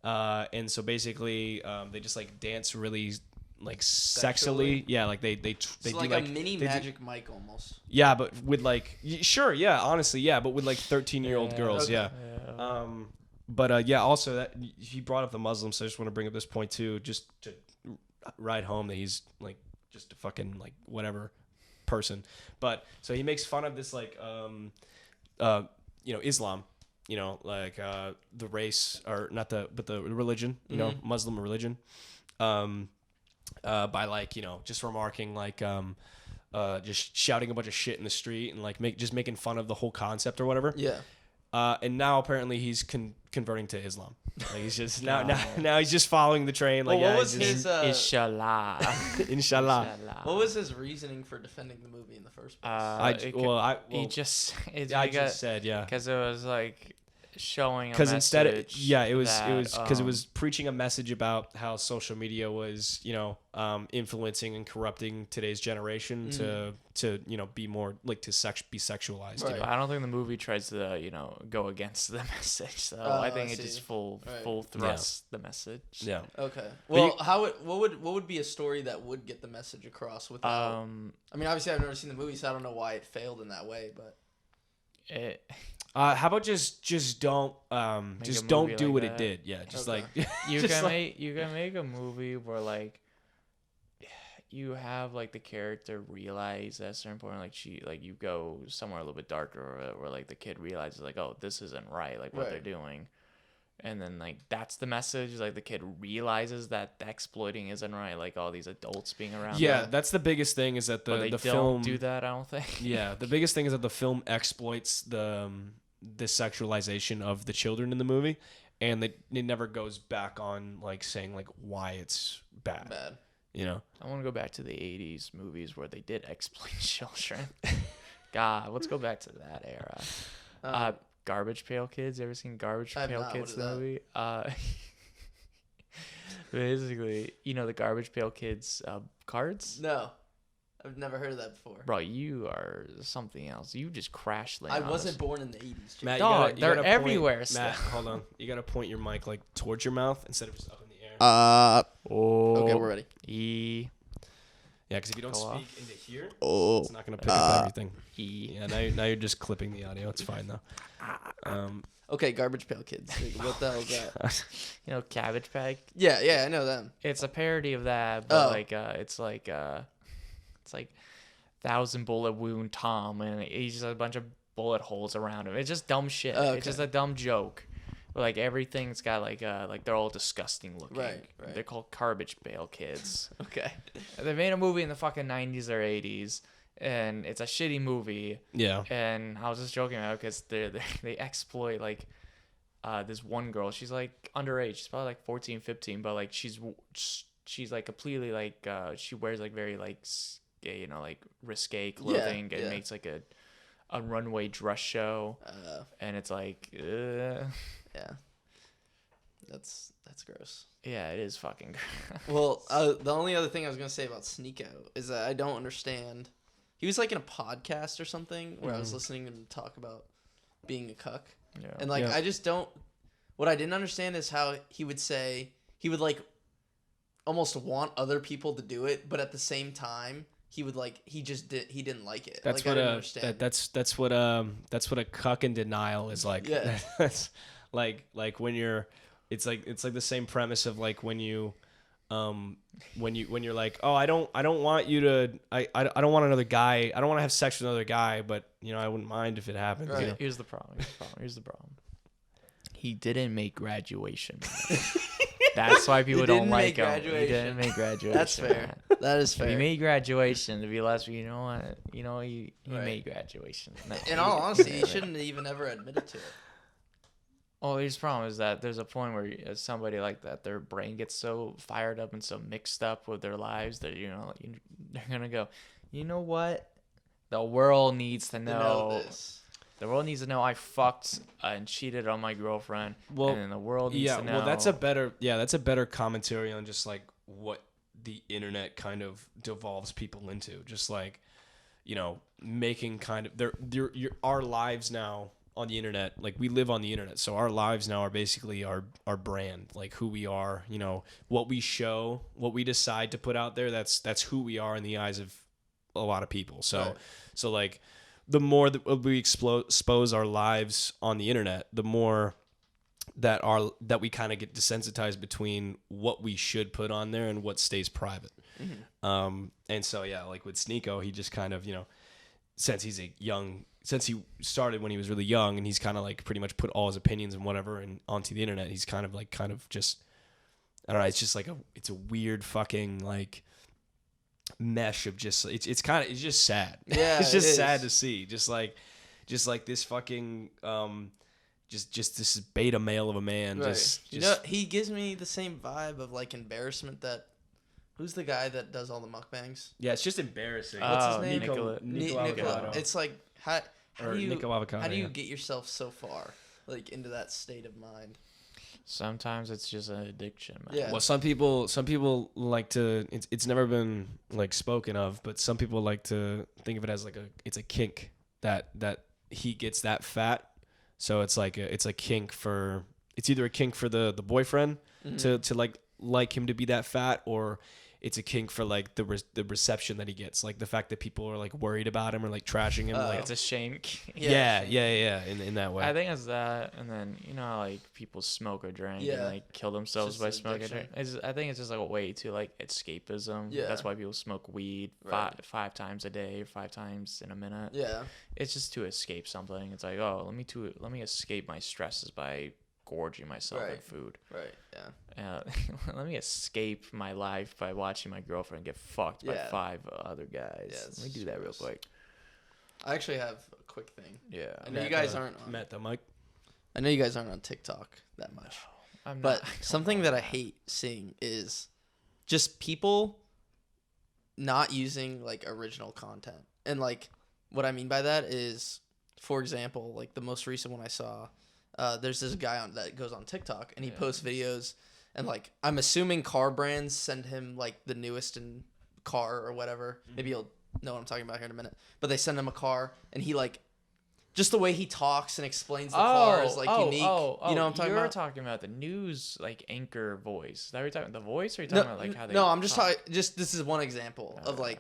A: And so basically they just like dance really like sexually. Yeah, like they
C: It's
A: do
C: like
A: like
C: a mini
A: they do-
C: Magic Mike almost.
A: yeah, but with like sure, yeah, honestly, yeah, but with like 13-year-old
B: Yeah,
A: girls,
C: okay.
A: yeah. But yeah, also that he brought up the Muslims, so I just want to bring up this point too, just to ride home that he's like just a fucking like whatever person. But so he makes fun of this like Islam, like the race or not the religion, Muslim religion, by like just remarking like just shouting a bunch of shit in the street and like making fun of the whole concept or whatever.
C: Yeah.
A: And now apparently he's converting to Islam. Like he's just now he's just following the train. Like
C: Well, what
A: yeah,
C: was
A: he's
C: his
B: Inshallah.
A: inshallah.
C: what was his reasoning for defending the movie in the first place?
B: He just
A: I just said yeah.
B: because it was like showing
A: Because instead it was because it
B: that,
A: was preaching a message about how social media was influencing and corrupting today's generation to be more like to be sexualized.
C: Right.
B: I don't think the movie tries to go against the message. So
C: Oh,
B: I think
C: I
B: it just
C: see.
B: full thrust the message.
A: Yeah.
C: Okay.
A: But
C: Well, what would be a story that would get the message across without? I mean, obviously I've never seen the movie, so I don't know why it failed in that way. But
A: How about just don't just
B: a
A: don't
B: movie
A: do
B: like
A: what
B: that?
A: it did. Yeah, just
C: Okay.
A: like
B: you
A: just
B: can
A: like-
B: make a movie where like you have like the character realize at a certain point like you go somewhere a little bit darker where like the kid realizes like, oh, this isn't right, like what they're
C: Right.
B: doing. And then like that's the message, like the kid realizes that exploiting isn't right, like all these adults being around.
A: yeah,
B: them.
A: that's the biggest thing is that
B: But they
A: the
B: don't
A: film
B: do that, I don't think.
A: Yeah, the biggest thing is that the film exploits the sexualization of the children in the movie, and it never goes back on like saying like why it's bad.
C: bad.
B: I want to go back to the 80s movies where they did exploit children. God, let's go back to that era. Garbage Pail Kids. You ever seen Garbage
C: I have
B: Pail
C: not.
B: Kids,
C: What
B: the
C: is that?
B: movie? Basically, the Garbage Pail Kids cards?
C: No, I've never heard of that before.
B: Bro, you are something else. You just crash
C: I
B: land on
C: wasn't
B: us.
C: born in the 80s.
A: Matt,
B: Dog, they're
A: point-
B: everywhere
A: Matt,
B: still.
A: hold on. You gotta point your mic like towards your mouth instead of just up in the air.
B: Oh.
C: Okay, we're ready.
B: E.
A: Yeah, because if you don't
B: Go
A: speak
B: off.
A: into here,
C: Oh.
A: it's not gonna pick up everything.
B: E.
A: Yeah, now you're just clipping the audio. It's fine though.
C: Okay, Garbage Pail Kids. Like, what the hell is that?
B: Cabbage Patch.
C: Yeah, I know them.
B: It's a parody of that, but
C: Oh.
B: it's like 1,000 bullet wound Tom, and he's just a bunch of bullet holes around him. It's just dumb shit.
C: Okay.
B: It's just a dumb joke. But like everything's got like they're all disgusting looking.
C: Right.
B: They're called Garbage Pail Kids.
C: Okay.
B: They made a movie in the fucking 90s or 80s, and it's a shitty movie.
A: Yeah.
B: And I was just joking about it because they exploit like this one girl. She's like underage. She's probably like 14, 15, but like she's like completely like she wears like very like like risque clothing and
C: yeah.
B: makes like a runway dress show, and it's like
C: Yeah. That's gross.
B: yeah, it is fucking gross.
C: Well, the only other thing I was gonna say about Sneako is that I don't understand. He was like in a podcast or something where I was listening to him talk about being a cuck,
B: Yeah.
C: and like
A: Yeah.
C: I just don't. What I didn't understand is how he would say he would like almost want other people to do it, but at the same time he would like he didn't like it.
A: That's
C: like, I
A: what
C: didn't understand.
A: that's what a cuck in denial is like.
C: Yeah.
A: That's like when you're it's like the same premise of like when you're like, oh, I don't want you to I don't want another guy. I don't want to have sex with another guy, but I wouldn't mind if it happens.
C: Right.
B: Here's the problem. Here's the problem. He didn't make Graduation. That's why people don't
C: didn't
B: like
C: make
B: him. He
C: Graduation.
B: didn't make Graduation.
C: That's fair. That is
B: If
C: fair.
B: he made Graduation to be less, you know what? He
C: Right.
B: made Graduation. No,
C: In all honesty, he shouldn't even ever admitted to it.
B: Oh, here's the problem is that there's a point where somebody like that, their brain gets so fired up and so mixed up with their lives that they're gonna go, you know what? The world needs to
C: To
B: know.
C: this.
B: The world needs to know I fucked and cheated on my girlfriend.
A: Well,
B: and then the world needs to know.
A: Well, that's a better commentary on just like what the internet kind of devolves people into. Just like, you know, making kind of our lives now on the internet. Like, we live on the internet, so our lives now are basically our brand, like who we are. You know, what we show, what we decide to put out there. That's who we are in the eyes of a lot of people. So,
C: Right.
A: so like, the more that we expose our lives on the internet, the more that we kind of get desensitized between what we should put on there and what stays private.
C: Mm-hmm.
A: And so, yeah, like with Sneako, he just kind of, you know, since he started when he was really young, and he's kind of like pretty much put all his opinions and whatever and onto the internet. He's kind of just, I don't know. It's just like it's a weird fucking like mesh of just, it's just sad.
C: Yeah,
A: It's just
C: it
A: sad
C: is.
A: to see. Just like this fucking, just this beta male of a man.
C: Right.
A: Just
C: You know, he gives me the same vibe of like embarrassment that. Who's the guy that does all the mukbangs?
A: yeah, it's just embarrassing.
C: What's his
B: Oh,
C: name?
B: Nicola.
A: Nico
C: Nicola.
A: Avocado.
C: It's like how
A: Or
C: do you
A: Nico Avocado,
C: how do you
A: yeah.
C: get yourself so far like into that state of mind?
B: Sometimes it's just an addiction, man.
C: Yeah.
A: Well, some people like to. It's never been like spoken of, but some people like to think of it as like it's a kink that he gets that fat. So it's like it's a kink for. It's either a kink for the boyfriend to like him to be that fat, or it's a kink for like the reception that he gets, like the fact that people are like worried about him or like trashing him. Like
B: It's a shank.
A: yeah, in that way.
B: I think it's that, and then you know how like people smoke or drink
C: Yeah.
B: and like kill themselves
C: Just
B: by
C: an
B: smoking.
C: addiction.
B: I think it's just like a way to like escapism.
C: Yeah.
B: That's why people smoke weed
C: Right.
B: five times a day, 5 times in a minute.
C: Yeah.
B: It's just to escape something. It's like, oh, let me escape my stresses by gorging myself in
C: Right.
B: food.
C: Right. Yeah.
B: Let me escape my life by watching my girlfriend get fucked by
C: Yeah.
B: 5 other guys.
C: Yeah, it's
B: Let me do that real
C: gross.
B: quick.
C: I actually have a quick thing.
B: Yeah.
C: I know you guys aren't on.
A: Matt the mic.
C: I know you guys aren't on TikTok that much.
B: I'm
C: But
B: not,
C: something that I hate seeing is just people not using like original content. And like what I mean by that is, for example, like the most recent one I saw, there's this guy that goes on TikTok and he posts videos, and like I'm assuming car brands send him like the newest in car or whatever. Maybe you'll know what I'm talking about here in a minute. But they send him a car, and he like just the way he talks and explains the car is like unique. You know what I'm talking
B: You're
C: about?
B: talking about the news like anchor voice. Is that what you're talking about? The voice, or are you talking about like how they?
C: No, I'm just
B: talk?
C: talking. Just this is one example of like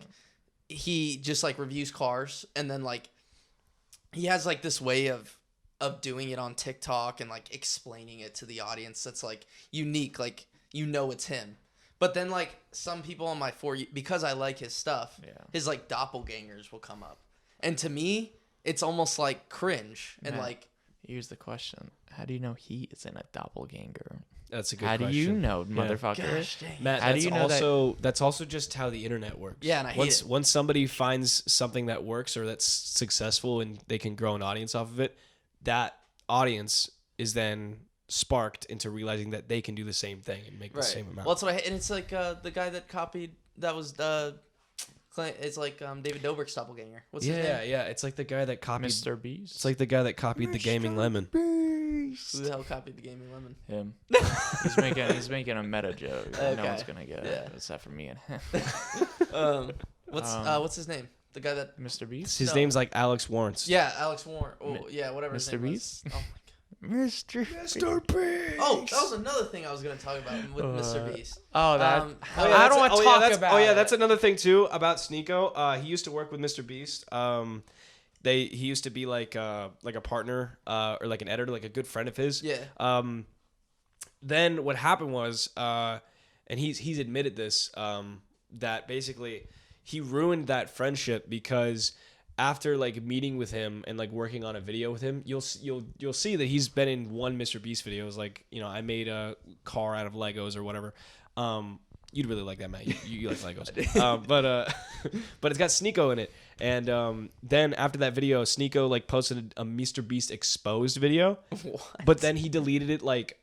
C: he just like reviews cars, and then like he has like this way of doing it on TikTok and like explaining it to the audience that's like unique, like you know it's him. But then like some people on my For You, because I like his stuff, his like doppelgangers will come up, and to me it's almost like cringe and
B: Matt,
C: like.
B: Here's the question: how do you know he isn't a doppelganger?
A: That's a good
B: How
A: question.
B: do you know, motherfucker?
C: Gosh dang.
A: Matt,
B: How do
A: that's
B: you know that-
A: also that's also just how the internet works.
C: Yeah, and I hate it.
A: Once somebody finds something that works or that's successful and they can grow an audience off of it, that audience is then sparked into realizing that they can do the same thing and make the same amount.
C: Well, that's what I hate. And it's like the guy that copied that was it's like David Dobrik's doppelganger. What's his name?
A: Yeah. It's like the guy that copied.
B: Mr. Beast.
A: It's like the guy that copied the Gaming Lemon.
C: Who the hell copied the Gaming Lemon?
B: him. he's making a meta joke. No
C: Okay.
B: one's gonna get
C: Yeah.
B: it except for me and him.
C: What's his name? The guy that
B: Mr. Beast.
A: His
C: No.
A: name's like Alex Warrants.
C: Alex Warren. Oh yeah, whatever his
B: Mr.
C: name
B: Beast?
C: was. Oh my god.
B: Mr.
A: Beast.
C: Oh, that was another thing I was gonna talk about with Mr. Beast.
B: Oh, that.
C: I
B: I don't want to talk about.
A: Oh yeah,
B: it.
A: that's another thing too about Sneako. He used to work with Mr. Beast. He used to be like a partner or like an editor, like a good friend of his.
C: Yeah.
A: Then what happened was, and he's admitted this, that basically he ruined that friendship because after like meeting with him and like working on a video with him, you'll see that he's been in one Mr. Beast video. It was like, you know, I made a car out of Legos or whatever. You'd really like that, Matt. You like Legos. But it's got Sneako in it. And then after that video, Sneako like posted a Mr. Beast exposed video.
C: What?
A: But then he deleted it like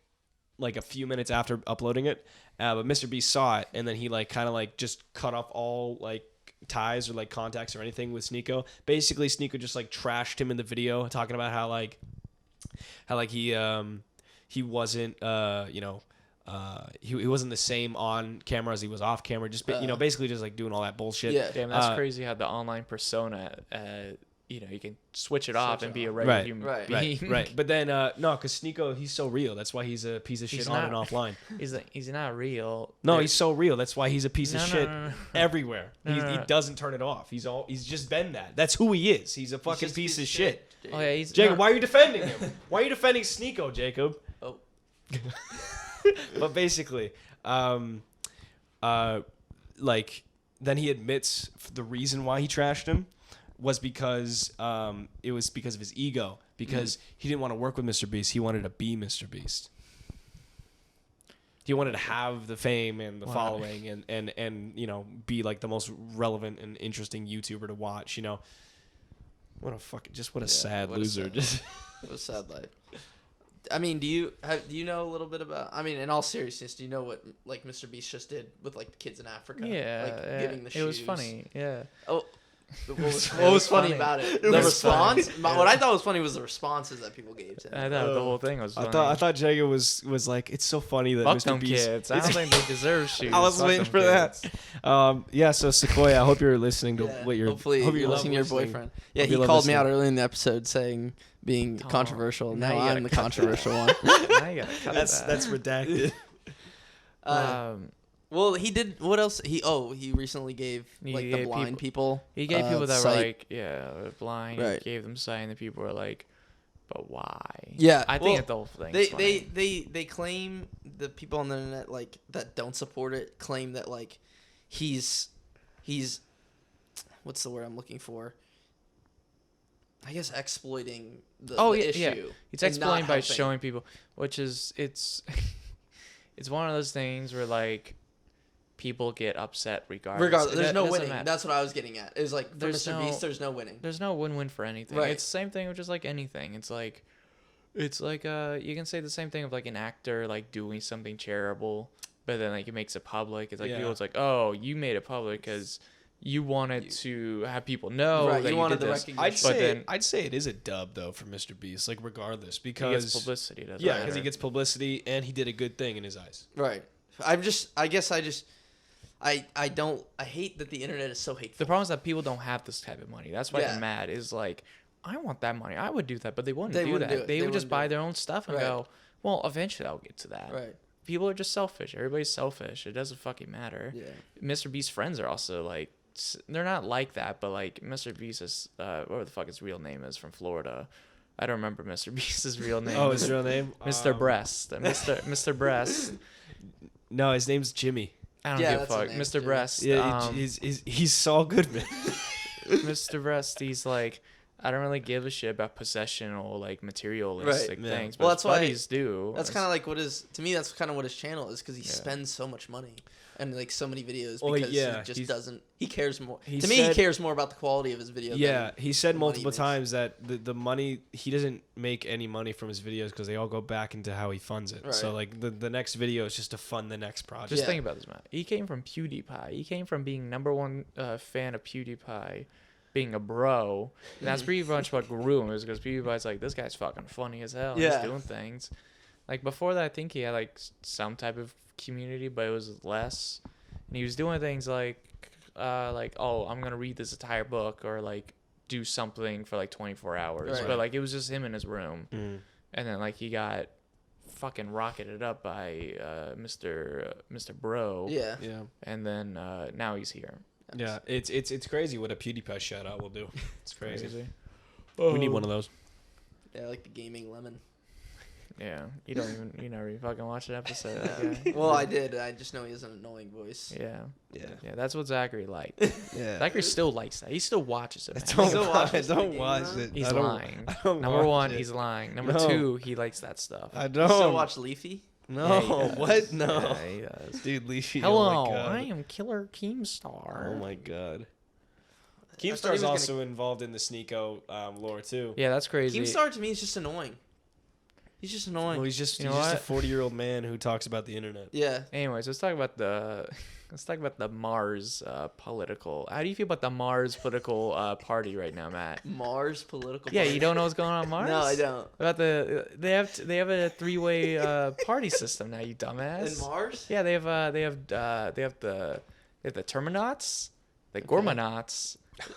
A: a few minutes after uploading it. But Mr. Beast saw it, and then he like kind of like just cut off all like ties or like contacts or anything with Sneako. Basically, Sneako just like trashed him in the video, talking about how he wasn't he wasn't the same on camera as he was off camera. Just basically just like doing all that bullshit.
C: Yeah.
B: Damn, that's crazy how the online persona, you can switch it off and be a regular human being.
A: Right. But then no, because Sneako, he's so real. That's why he's a piece of shit on and offline.
B: He's not real.
A: No, he's so real. That's why he's a piece of shit
B: no.
A: everywhere. He doesn't turn it off. He's just been that. That's who he is. He's a fucking piece of shit.
B: Oh yeah,
A: Jacob, why are you defending him? Why are you defending Sneako, Jacob?
C: Oh.
A: But basically, like then he admits the reason why he trashed him was because it was because of his ego, because he didn't want to work with Mr. Beast. He wanted to be Mr. Beast. He wanted to have the fame and the following and be like the most relevant and interesting YouTuber to watch. What a sad loser.
C: What a sad life. I mean, do you know a little bit about? I mean, in all seriousness, do you know what like Mr. Beast just did with like the kids in Africa?
B: Yeah,
C: giving the shoes.
B: It was funny. Yeah.
C: Oh, what was funny about it? The response. What I thought was funny was the responses that people gave to him.
B: I thought the whole thing was funny.
A: I thought Jacob was like, it's so funny that
B: Fuck
A: Mr.
B: them
A: Beast.
B: kids. I don't think they deserve shoes.
A: I was
B: Fuck
A: waiting
B: them
A: for
B: kids.
A: that. Yeah. So Sequoia, I hope you're listening to what you're.
C: Hopefully, you're listening to your boyfriend. Yeah, he called me out early in the episode saying being controversial. Now I'm the controversial one.
B: Now you gotta cut
A: That's redacted.
C: Well, he did. What else? He recently gave the blind people.
B: He gave people that
C: sight.
B: were like, blind.
C: Right.
B: He gave them sight, and the people were like, but why?
C: Yeah,
B: I think the whole thing.
C: They claim, the people on the internet like that don't support it claim that like he's what's the word I'm looking for? I guess exploiting the issue.
B: Yeah. It's exploiting by showing people, which is it's one of those things where like people get upset regardless.
C: There's no winning. That's what I was getting at. It was like for Mr. Beast, there's no winning.
B: There's no win-win for anything.
C: Right.
B: It's the same thing with just like anything. It's like you can say the same thing of like an actor like doing something charitable, but then like it makes it public. It's like people. It's like, oh, you made it public because you wanted to have people know that
C: you wanted
B: did
C: the
B: this.
C: recognition.
A: I'd say it is a dub though for Mr. Beast, like regardless, because
B: he gets publicity.
A: Because he gets publicity and he did a good thing in his eyes.
C: Right. I hate that the internet is so hateful.
B: The problem is that people don't have this type of money. That's why they're mad. Is like, I want that money. I would do that, but they wouldn't do that. They would just buy their own stuff and go, well, eventually I'll get to that.
C: Right.
B: People are just selfish. Everybody's selfish. It doesn't fucking matter.
C: Yeah.
B: Mr. Beast's friends are also like, they're not like that, but like Mr. Beast is, whatever the fuck his real name is from Florida. I don't remember Mr. Beast's real name.
A: Oh, his real name?
B: Mr. Breast. Mr. Breast.
A: No, his name's Jimmy.
B: I don't give a fuck. Mr.
C: Jimmy.
B: Breast.
A: Yeah, he's Saul Goodman.
B: Mr. Breast, he's like, I don't really give a shit about possessional, like materialistic things. But
C: that's why
B: buddies do.
C: That's kind of like to me, that's kind of what his channel is, because he spends so much money and like so many videos because he just he cares more. He cares more about the quality of his videos.
A: Yeah, he said multiple times that the money, he doesn't make any money from his videos because they all go back into how he funds it. Right. So like the next video is just to fund the next project.
B: Just think about this, man. He came from PewDiePie. He came from being #1 fan of PewDiePie, being a bro. And that's pretty much what grew him, is because PewDiePie's like, this guy's fucking funny as hell. Yeah. He's doing things. Like before that, I think he had like some type of community, but it was less. And he was doing things like oh, I'm gonna read this entire book, or like do something for like 24 hours. Right. But like it was just him in his room. And then like he got fucking rocketed up by Mr. Bro.
C: Yeah.
B: And then now he's here.
A: Yeah, it's crazy what a PewDiePie shout out will do. It's crazy. We need one of those.
C: Yeah, like the gaming lemon.
B: Yeah, you never even fucking watched an episode of that guy.
C: Well, I did. I just know he has an annoying voice.
B: Yeah. That's what Zachary liked.
A: Yeah,
B: Zachary still likes that. He still watches it.
A: Man. Don't watch it.
B: He's lying. Number one, he's lying. Number two, he likes that stuff.
A: I don't.
C: You still watch Leafy?
A: No, what? No,
B: yeah, he does.
A: Dude, Leafy.
B: Hello,
A: oh
B: I am Killer Keemstar.
A: Oh my god. Keemstar's also involved in the Sneako lore too.
B: Yeah, that's crazy.
C: Keemstar to me is just annoying. He's just annoying.
A: Well, he's just
B: You know
A: a
B: what?
A: 40-year-old man who talks about the internet.
C: Yeah.
B: Anyways, let's talk about the Mars political. How do you feel about the Mars political party right now, Matt?
C: Mars political.
B: Yeah,
C: party.
B: you don't know what's going on Mars?
C: No, I don't.
B: About they have a 3-way party system now, you dumbass.
C: In Mars?
B: Yeah, they have the Terminauts, the Gormanauts.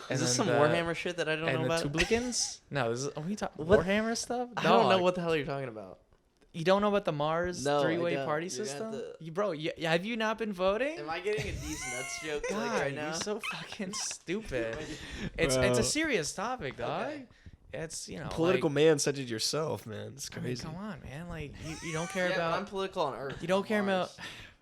C: Is this some Warhammer shit that I don't know
B: and
C: about?
B: the Tublicans? No, this is, are we talking
C: What?
B: Warhammer stuff?
C: I don't know
B: Dog.
C: what the hell you're talking about.
B: You don't know about the Mars
C: No, I
B: 3-way
C: don't.
B: party
C: You're gonna
B: system?
C: have to-
B: Have you not been voting?
C: Am I getting a these nuts joke
B: God,
C: like right now?
B: you're so fucking stupid. It's
A: Bro.
B: a serious topic, dog.
C: Okay.
B: It's
A: Political
B: like,
A: man such as yourself, man. It's
B: I mean,
A: crazy.
B: come on, man. Like you don't care
C: Yeah, but
B: about
C: I'm political on Earth.
B: you don't
C: not
B: care about.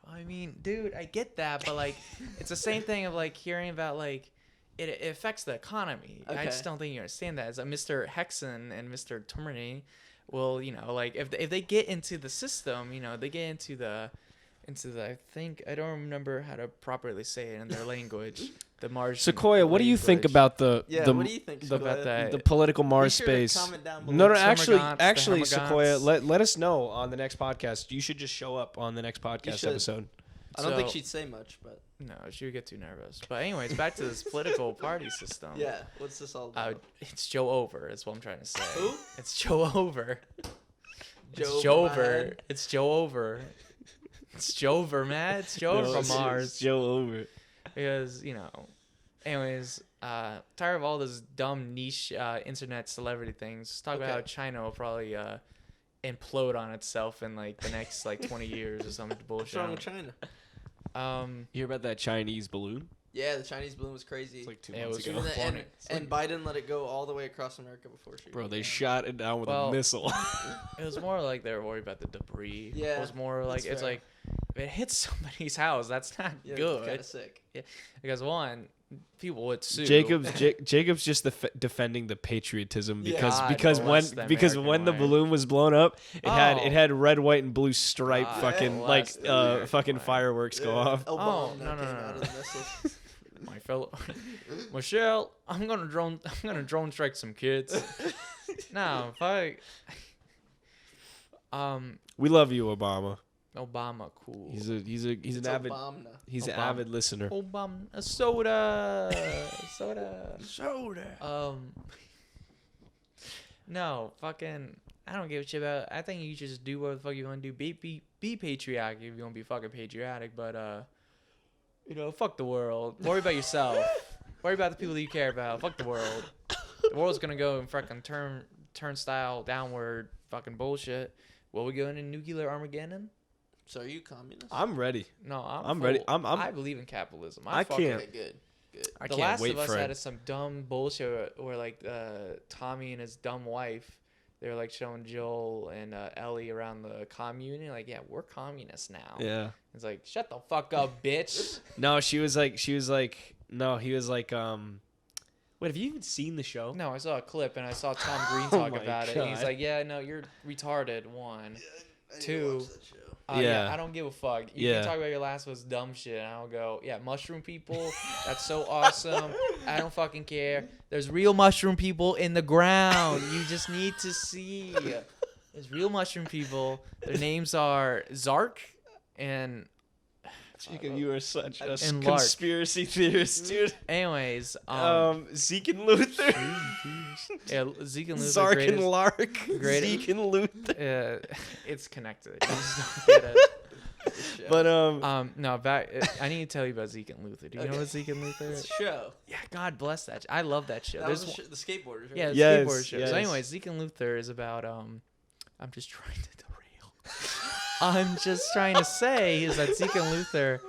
C: Mars.
B: I mean, dude, I get that, but like, it's the same thing of like hearing about like it affects the economy. I just
C: Okay.
B: don't think you understand that. As a Mr. Hexen and Mr. Termini, well, like if they get into the system, they get into the I think I don't remember how to properly say it in their language. The Mars.
A: Sequoia, what do you think about the
C: Yeah,
A: the,
C: what do you think
B: about that?
A: the political Mars
C: Be sure to
A: space?
C: comment down below.
A: No,
B: The
A: actually,
B: Termagants, the
A: Sequoia,
B: Hermagants.
A: let us know on the next podcast. You should just show up on the next podcast
C: should.
A: episode.
C: I don't think
B: So-
C: she'd say much, but
B: No, she would get too nervous. But anyways, back to this political party system.
C: yeah. What's this all about?
B: It's Joe Over. Is what I'm trying to say.
C: Who?
B: It's Joe Over.
C: Joe
B: It's Joe
C: over my
B: Over.
C: head?
B: It's Joe Over. It's Joe Over, man. It's Joe Over
A: No,
B: from Mars.
A: Joe over.
B: Because, anyways, tired of all this dumb niche internet celebrity things. Let's talk about
C: Okay.
B: how China will probably implode on itself in like the next like 20 years or something
C: What's wrong with
B: bullshit.
C: China?
A: You hear about that Chinese balloon?
C: Yeah, the Chinese balloon was crazy.
A: It's like 2
B: Yeah, it
A: months
B: was
A: ago.
C: and,
B: funny.
C: and Biden let it go all the way across America before she.
A: Bro, they shot it down with
B: Well,
A: a missile.
B: It was more like they were worried about the debris.
C: Yeah,
B: It was more like
C: that's
B: it's
C: fair.
B: like if it hits somebody's house, that's not
C: Yeah,
B: good.
C: Kind of sick.
B: Because one, people would sue.
A: Jacob's just defending the patriotism
C: Yeah.
A: because
B: God
A: because
B: bless the American
A: when the
B: way.
A: balloon was blown up, it
B: Oh.
A: had red, white, and blue stripe
B: God
A: fucking
B: bless
A: like
B: the American
A: fucking
B: way.
A: fireworks go off.
C: A bomb that
B: no,
C: came
B: no,
C: out
B: no.
C: of the missile.
B: My fellow Michelle, I'm gonna drone strike some kids. No, fuck.
A: We love you, Obama.
B: Obama, cool.
A: He's an
C: It's
A: avid
C: Obama.
A: he's an
B: Obama.
A: avid listener.
B: Obama, a soda.
A: Soda.
B: No, fucking. I don't give a shit about. I think you should just do what the fuck you want to do. Be patriotic if you want to be fucking patriotic. But fuck the world. Worry about yourself. Worry about the people that you care about. Fuck the world. The world's gonna go in fucking turnstile downward fucking bullshit. Will we go into nuclear Armageddon?
C: So are you communist?
A: I'm ready.
B: No,
A: I'm ready.
B: I believe in capitalism.
A: I can't.
C: Okay, good.
A: I
B: The
A: can't
B: Last
A: wait
B: of Us
A: for
B: had
A: it.
B: some dumb bullshit where like Tommy and his dumb wife, they were like showing Joel and Ellie around the commune, and like, yeah, we're communists now.
A: Yeah.
B: It's like, shut the fuck up, bitch.
A: No, he was like, wait, have you even seen the show?
B: No, I saw a clip and I saw Tom Green
A: Oh
B: talk
A: my
B: about it. And he's
A: God.
B: like, yeah, no, you're retarded. One.
C: I need to
B: Two.
C: watch that show.
A: Yeah.
B: I don't give a fuck. You
A: Yeah.
B: can talk about your Last of Us dumb shit, and I'll go, yeah, mushroom people, that's so awesome. I don't fucking care. There's real mushroom people in the ground. You just need to see. There's real mushroom people. Their names are Zark and.
A: Jacob, you are such a
B: And Lark.
A: conspiracy theorist, dude.
B: Anyways,
A: Zeke and Luther.
B: yeah, Zeke and Luther,
A: Zark and
B: greatest,
A: Lark.
B: great-
A: Zeke and Luther.
B: it's connected. You just don't get it.
C: Good show.
A: But
B: No, back. I need to tell you about Zeke and Luther. Do you know
C: Okay.
B: what Zeke and Luther?
C: It's a show.
B: Yeah, God bless that. I love that show.
C: That
B: There's
C: was the skateboarders, right?
B: yeah, the
A: Yes,
B: skateboard show.
A: yes.
B: So anyway, Zeke and Luther is about I'm just trying to derail. I'm just trying to say is that Zeke and Luther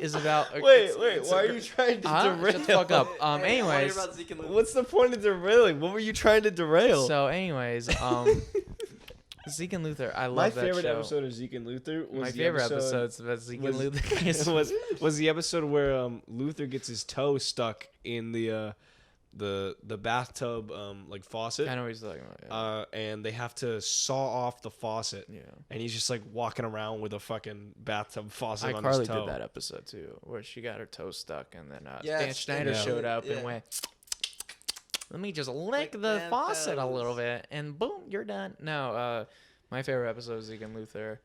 B: is about
A: wait, why are you trying to derail?
B: Shut the fuck up.
C: Hey, I wanna hear
B: Anyways,
C: about Zeke and Luther.
A: What's the point of derailing? What were you trying to derail?
B: so anyways, Zeke and Luther, I love
A: My
B: that
A: favorite
B: show.
A: episode of Zeke and Luther was
B: My
A: the
B: favorite episode's about Zeke and Luther.
A: was the episode where Luther gets his toe stuck in the bathtub like faucet.
B: I know what he's talking about.
A: And they have to saw off the faucet.
B: Yeah.
A: And he's just like walking around with a fucking bathtub faucet on
B: iCarly
A: his toe.
B: did that episode too, where she got her toe stuck, and then
C: Yes,
B: Dan Schneider
A: yeah.
B: showed up
C: Yeah.
B: and went, "Let me just lick
C: Lick
B: the
C: them
B: faucet a
C: toes."
B: little bit, and boom, you're done." No, My favorite episode is Zeke and Luther.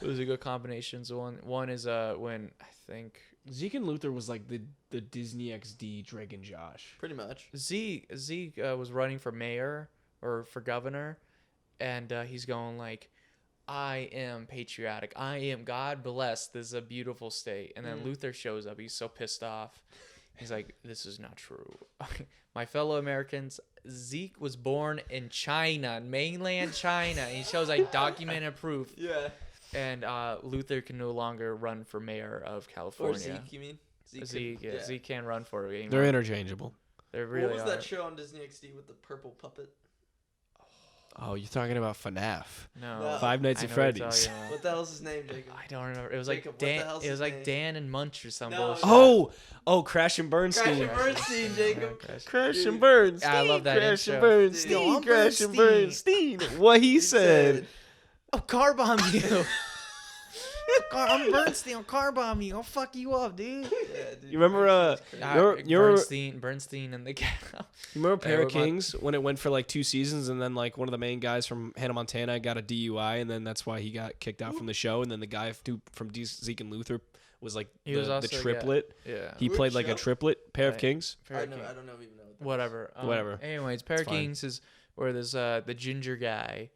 B: It was a good combination. So one is when I think
A: Zeke and Luther was like the Disney XD Drake and Josh.
C: Pretty much.
B: Zeke was running for mayor or for governor, and he's going like, I am patriotic. I am God bless. This is a beautiful state. And then Luther shows up. He's so pissed off. He's like, this is not true. My fellow Americans, Zeke was born in China, mainland China. And he shows like documented proof.
C: Yeah.
B: And Luther can no longer run for mayor of California.
C: Or Zeke, you mean?
B: Zeke can't run for it anymore.
A: They're interchangeable.
B: They really
C: what was
B: are.
C: that show on Disney XD with the purple puppet?
A: Oh, you're talking about FNAF.
B: No.
A: Five Nights
B: I
A: at
B: know what you're
A: Freddy's.
B: talking about.
C: What the hell's his name, Jacob?
B: I don't remember. It was
C: Jacob,
B: like
C: what the
B: Dan.
C: hell's
B: It was
C: his
B: like
C: name?
B: Dan and Munch or some
C: No,
B: bullshit.
A: Oh, Crash and Bernstein.
C: Crash and Bernstein, Jacob.
A: Crash
C: Dude.
A: and Bernstein.
B: I love that
A: Crash and
B: intro.
A: Bernstein.
C: Dude. I'm
A: Crash and
B: Bernstein.
A: Bernstein. What he said.
B: I'll car bomb you. I'm Bernstein. I'll car bomb you. I'll fuck you up, dude.
C: Yeah, dude,
A: You remember,
B: Bernstein and the cow.
A: You remember Pair of
B: Hey, what about-
A: Kings when it went for like 2 seasons and then like one of the main guys from Hannah Montana got a DUI and then that's why he got kicked out from the show and then the guy from Zeke and Luther was like
B: He was
A: the
B: also,
A: triplet.
B: Yeah.
A: He
C: Which
A: played like a
C: show?
A: triplet. Pair of
B: Right.
A: Kings.
C: I don't even know what
B: Whatever.
A: Whatever.
B: Anyways, Pair of
A: fine.
B: Kings is where there's the ginger guy.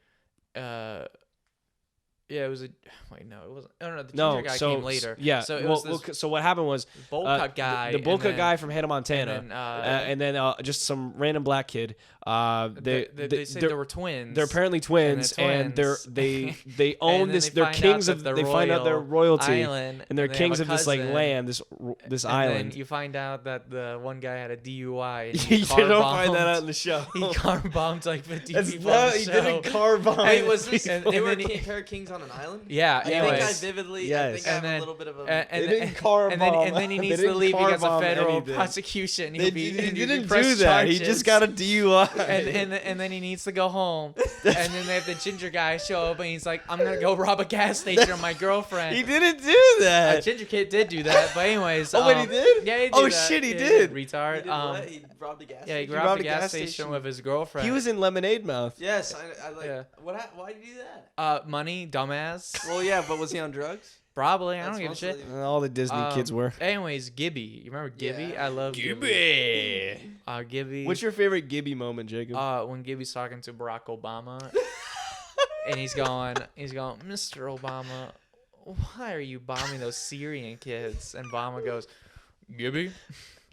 B: Yeah, it was a. Wait, no, it wasn't. Oh no, the ginger guy came later.
A: Yeah.
B: So it
A: well,
B: was this
A: so what happened was
B: bowl cut guy.
A: the bowl
B: and
A: cut
B: then-
A: guy from Hannah Montana,
B: and then,
A: and then just some random black kid.
B: they say they were twins.
A: They're apparently twins, and
B: twins.
A: they own
B: And then
A: this.
B: they
A: They're
B: find
A: kings
B: out
A: of.
B: that
A: They find out they're
B: royal
A: royalty,
B: island,
A: and they're
B: they have
A: kings
B: a
A: of this like
B: cousin.
A: land, this
B: And
A: island.
B: then you find out that the one guy had a DUI. And
A: You
B: he
A: don't find that out in
B: car-bombed-
A: the show.
B: He car bombed like 50
A: That's
B: people.
A: not.
B: on the
A: He
B: show.
A: didn't car bomb.
B: Hey, was this-
A: people.
B: and
C: they were
B: then he-
C: Pair of Kings on an island?
B: Yeah,
C: I think I
B: anyways.
C: vividly.
A: Yes.
C: I think I have
B: And then-
C: a little bit of a.
B: And
A: They didn't car
B: and then
A: bomb.
B: he
A: They
B: needs to
A: didn't
B: leave
A: car
B: because of
A: bomb
B: federal
A: anything.
B: prosecution.
A: They
B: He'll be,
A: didn't
B: press
A: do that. He
B: charges.
A: just got a DUI.
B: and then he needs to go home. And then they have the ginger guy show up and he's like, I'm gonna go rob a gas station on my girlfriend.
A: He didn't do that.
B: Ginger kid did do that, but anyways.
A: Oh, wait, he did?
B: Yeah, he did.
A: Oh,
B: that.
A: shit, he
B: Yeah,
A: did.
B: Retard.
C: He did what? He robbed a gas
B: Yeah, he
C: station?
B: robbed a gas station with his girlfriend.
A: He was in Lemonade Mouth.
C: Yes, I like.
B: Yeah.
C: Why did you do that?
B: Money, dumbass.
C: Well, yeah, but was he on drugs?
B: Probably. I
C: That's
B: don't give a shit.
C: mostly-
A: All the Disney kids were.
B: Anyways, Gibby. You remember Gibby?
C: Yeah.
B: I love Gibby.
A: Gibby.
B: Gibby.
A: What's your favorite Gibby moment, Jacob?
B: When Gibby's talking to Barack Obama, and he's going, Mr. Obama, why are you bombing those Syrian kids? And Obama goes, Gibby,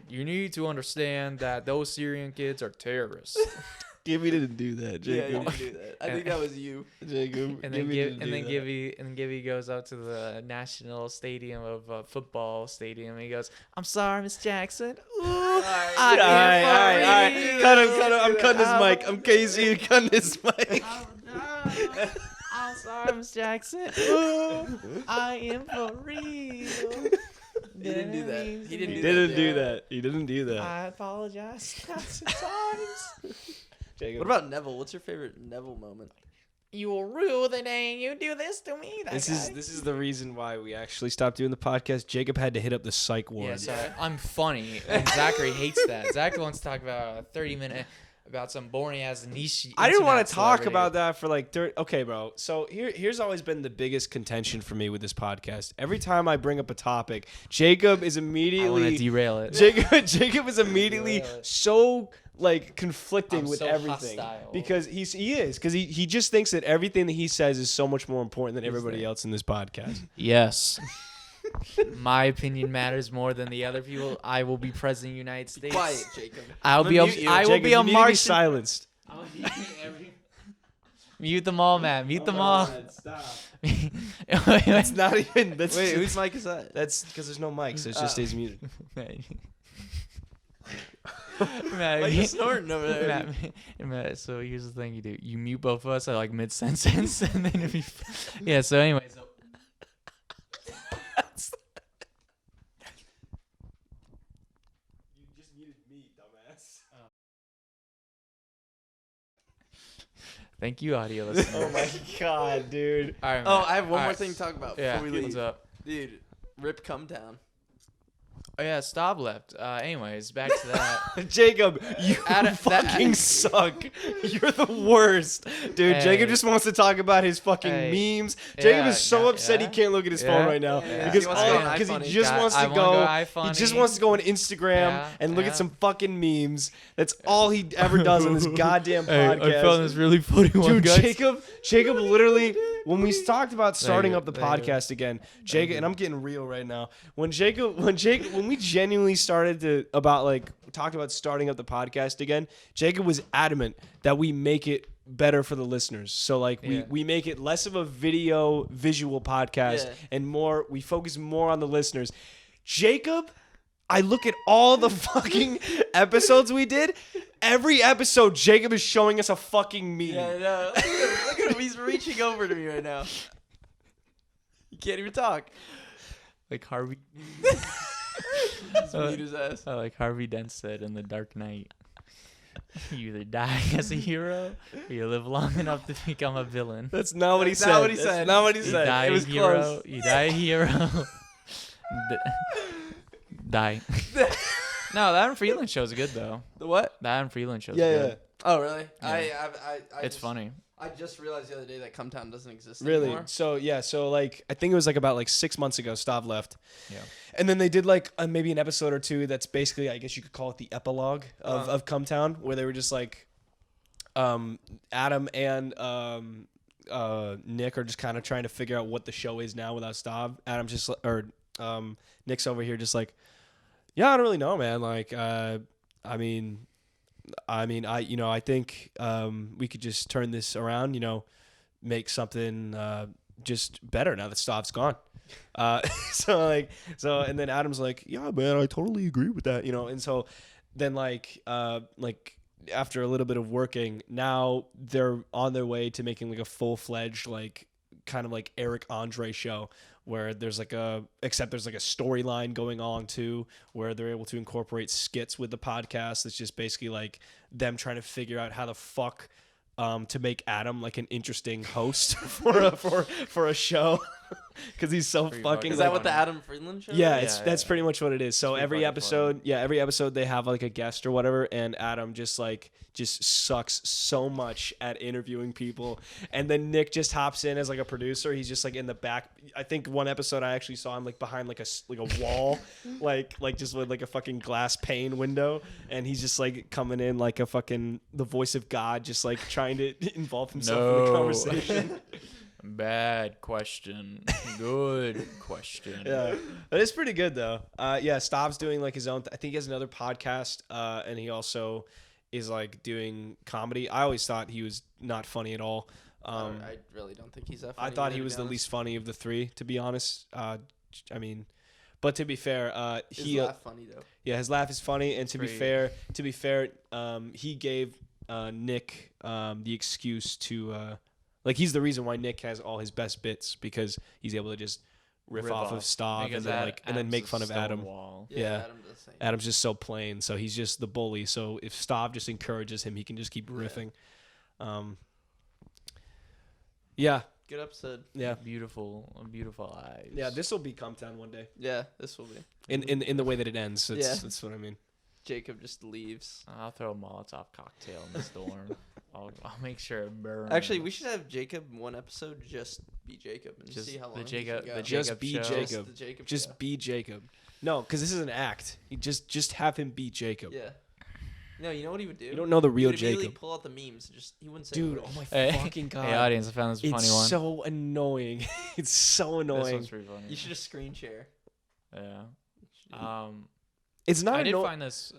B: you need to understand that those Syrian kids are terrorists.
A: Gibby didn't do that,
C: Yeah,
A: Jacob.
C: you didn't do that. I think that was you.
A: Jacob.
B: And then
A: Gibby didn't do that.
B: Gibby goes up to the national stadium of football stadium. And he goes, "I'm sorry, Miss Jackson. Ooh,
C: Alright,
B: I am
A: All right.
B: for
A: Cut
B: real.
A: him. I'm cutting his mic. I'm Casey. Cutting his mic.
B: I'm sorry, Miss Jackson. Ooh, I am for real.
C: He didn't do that. He didn't
A: He
C: do
A: didn't
C: that,
A: do
C: yeah.
A: that. He didn't do that.
B: I apologize 1,000 times.
A: Jacob.
C: What about Neville? What's your favorite Neville moment?
B: You will rule the day you do this to me. That
A: This
B: guy.
A: is the reason why we actually stopped doing the podcast. Jacob had to hit up the psych ward.
B: Yeah, so I'm funny, and Zachary hates that. Zach wants to talk about a 30-minute about some boring ass niche.
A: I didn't want
B: internet
A: to talk
B: celebrity.
A: about that for like 30. Okay, bro. So here's always been the biggest contention for me with this podcast. Every time I bring up a topic, Jacob is
B: I want to
A: immediately
B: derail it.
A: Jacob is immediately
B: Derail it.
A: so like conflicting
B: I'm
A: with
B: so
A: everything
B: hostile.
A: because he just thinks that everything that he says is so much more important than everybody else in this podcast.
B: Yes. My opinion matters more than the other people. I will be president of the United States.
C: Quiet, Jacob.
B: I'll be a,
A: Mute you.
B: I will
A: Jacob,
B: be
A: you
B: a
A: need to be
B: Martian.
A: silenced.
B: Mute them all, Matt. Mute them all.
A: Stop.
B: Wait,
A: That's not even. That's
C: Wait,
A: just-
C: whose mic is that?
A: That's because there's no mic, so it just stays muted.
B: Matt,
C: Like you're snorting over there.
B: Matt, so here's the thing you do. You mute both of us at like mid-sentence. And then if you... Yeah, so anyway. So...
A: You just muted me, dumbass.
B: Thank you, audio listeners.
A: Oh my god, dude.
B: All right,
C: Oh,
B: Matt.
C: I have one
B: All
C: more
B: right.
C: thing to talk about
B: Yeah,
C: before we leave.
B: what's up?
C: Dude, Rip Come Down.
B: Oh yeah, Stav left. Anyways, back to that.
A: Jacob, you
C: Adam-
A: fucking suck. You're the worst. Dude,
B: Hey.
A: Jacob just wants to talk about his fucking
B: Hey.
A: memes. Jacob
B: Yeah,
A: is so
B: yeah,
A: upset he
B: yeah.
A: can't look at his
B: Yeah.
A: phone right now.
C: Yeah.
A: Because
C: He wants to go on
A: because he
C: iFunny.
A: just
B: God,
A: wants
B: I
A: to
B: wanna
A: go,
B: go
A: he just
B: iFunny.
A: wants to go on Instagram
B: Yeah,
A: and look
B: yeah.
A: at some fucking memes. That's all he ever does on this goddamn
B: Hey,
A: podcast.
B: I found this really funny one,
A: Dude,
B: guys.
A: Jacob literally, when we talked about starting
B: you,
A: up the
B: thank you.
A: podcast again, Jacob, and I'm getting real right now. When we genuinely started to talked about starting up the podcast again, Jacob was adamant that we make it better for the listeners. So
B: Yeah.
A: we make it less of a visual podcast and we focus more on the listeners. Jacob, I look at all the fucking episodes we did. Every episode, Jacob is showing us a fucking meme.
C: Yeah, I know. Look at him. He's reaching over to me right now. You can't even talk.
B: Like Harvey.
C: Just mute his ass.
B: Like Harvey Dent said in The Dark Knight. You either die as a hero or you live long enough to become a villain.
A: That's not what he
C: That's
A: said.
C: not what he
A: That's
C: said.
A: not what he
B: You
A: said.
B: die
C: It was
B: a hero.
C: close.
B: You die a hero. Die. No, the Adam Friedland show's good though.
C: The what?
B: The Adam Friedland show's
A: Yeah,
B: good.
A: yeah.
C: Oh, really?
B: Yeah.
C: I
B: It's
C: just,
B: funny.
C: I just realized the other day that Cumtown doesn't exist
A: Really?
C: anymore.
A: So I think it was about 6 months ago, Stav left.
B: Yeah.
A: And then they did maybe an episode or two that's basically, I guess you could call it the epilogue of Cumtown, where they were just Adam and Nick are just kind of trying to figure out what the show is now without Stav. Nick's over here just yeah, I don't really know, man. I think we could just turn this around, make something just better now that Stav's gone. And then Adam's yeah, man, I totally agree with that, and so then after a little bit of working, now they're on their way to making a full-fledged kind of Eric Andre show, where there's except there's a storyline going on too, where they're able to incorporate skits with the podcast. It's just basically them trying to figure out how the fuck to make Adam an interesting host for a show, because he's so
B: Pretty
A: fucking.
B: fucking
C: Is that
B: funny.
C: what the Adam Friedland show?
A: Yeah,
C: is?
A: that's pretty much what it is. So
B: pretty
A: every
B: fucking
A: episode they have a guest or whatever, and Adam just sucks so much at interviewing people, and then Nick just hops in as a producer. He's just in the back. I think one episode I actually saw him behind a wall, just with a fucking glass pane window, and he's just coming in a fucking the voice of God, just trying to involve himself in the
B: No.
A: conversation.
B: Bad question. Good question.
A: Yeah, but it's pretty good though. Stav's doing his own. I think he has another podcast, and he also is doing comedy. I always thought he was not funny at all.
C: I really don't think he's that funny.
A: I thought
C: either,
A: he
C: to
A: was
C: be
A: the
C: honest.
A: least funny of the three, to be honest. But to be fair,
C: His
A: he
C: laugh funny though.
A: yeah, his laugh is funny, and to be
B: Pretty-
A: fair, he gave Nick the excuse to he's the reason why Nick has all his best bits, because he's able to just riff off of Stav
B: Because
A: and then make
B: Adam's
A: fun
B: a
A: of Adam.
B: stonewall.
A: Yeah.
C: Adam does the same.
A: Adam's just so plain, so he's just the bully. So if Stav just encourages him, he can just keep riffing. Yeah,
C: Good episode.
A: yeah,
B: Beautiful eyes.
A: yeah. This will be Cumtown one day.
C: Yeah, this will be.
A: In the way that it ends.
C: Yeah.
A: That's what I mean.
C: Jacob just leaves.
B: I'll throw a Molotov cocktail in the storm. I'll make sure it burns.
C: Actually, we should have Jacob one episode just be Jacob and
B: Just
C: see how
B: the
C: long
B: Jacob-
C: he can
B: the
C: go.
B: Jacob
A: Just be
B: show.
A: Jacob.
C: Just the Jacob
A: Just
C: show.
A: be Jacob. No, because this is an act. You just have him be Jacob.
C: Yeah. No, you know what he would do?
A: You don't know the
C: He
A: real
C: would immediately
A: Jacob.
C: pull out the memes. He wouldn't say.
A: Dude,
C: a word.
A: oh my
B: Hey,
A: fucking god.
B: Hey, audience, I found this
A: It's
B: funny one.
A: so annoying. It's so
B: This
A: annoying.
B: one's pretty funny.
C: You should just screen share.
B: Yeah.
A: It's not
B: I did
A: annoying.
B: find this.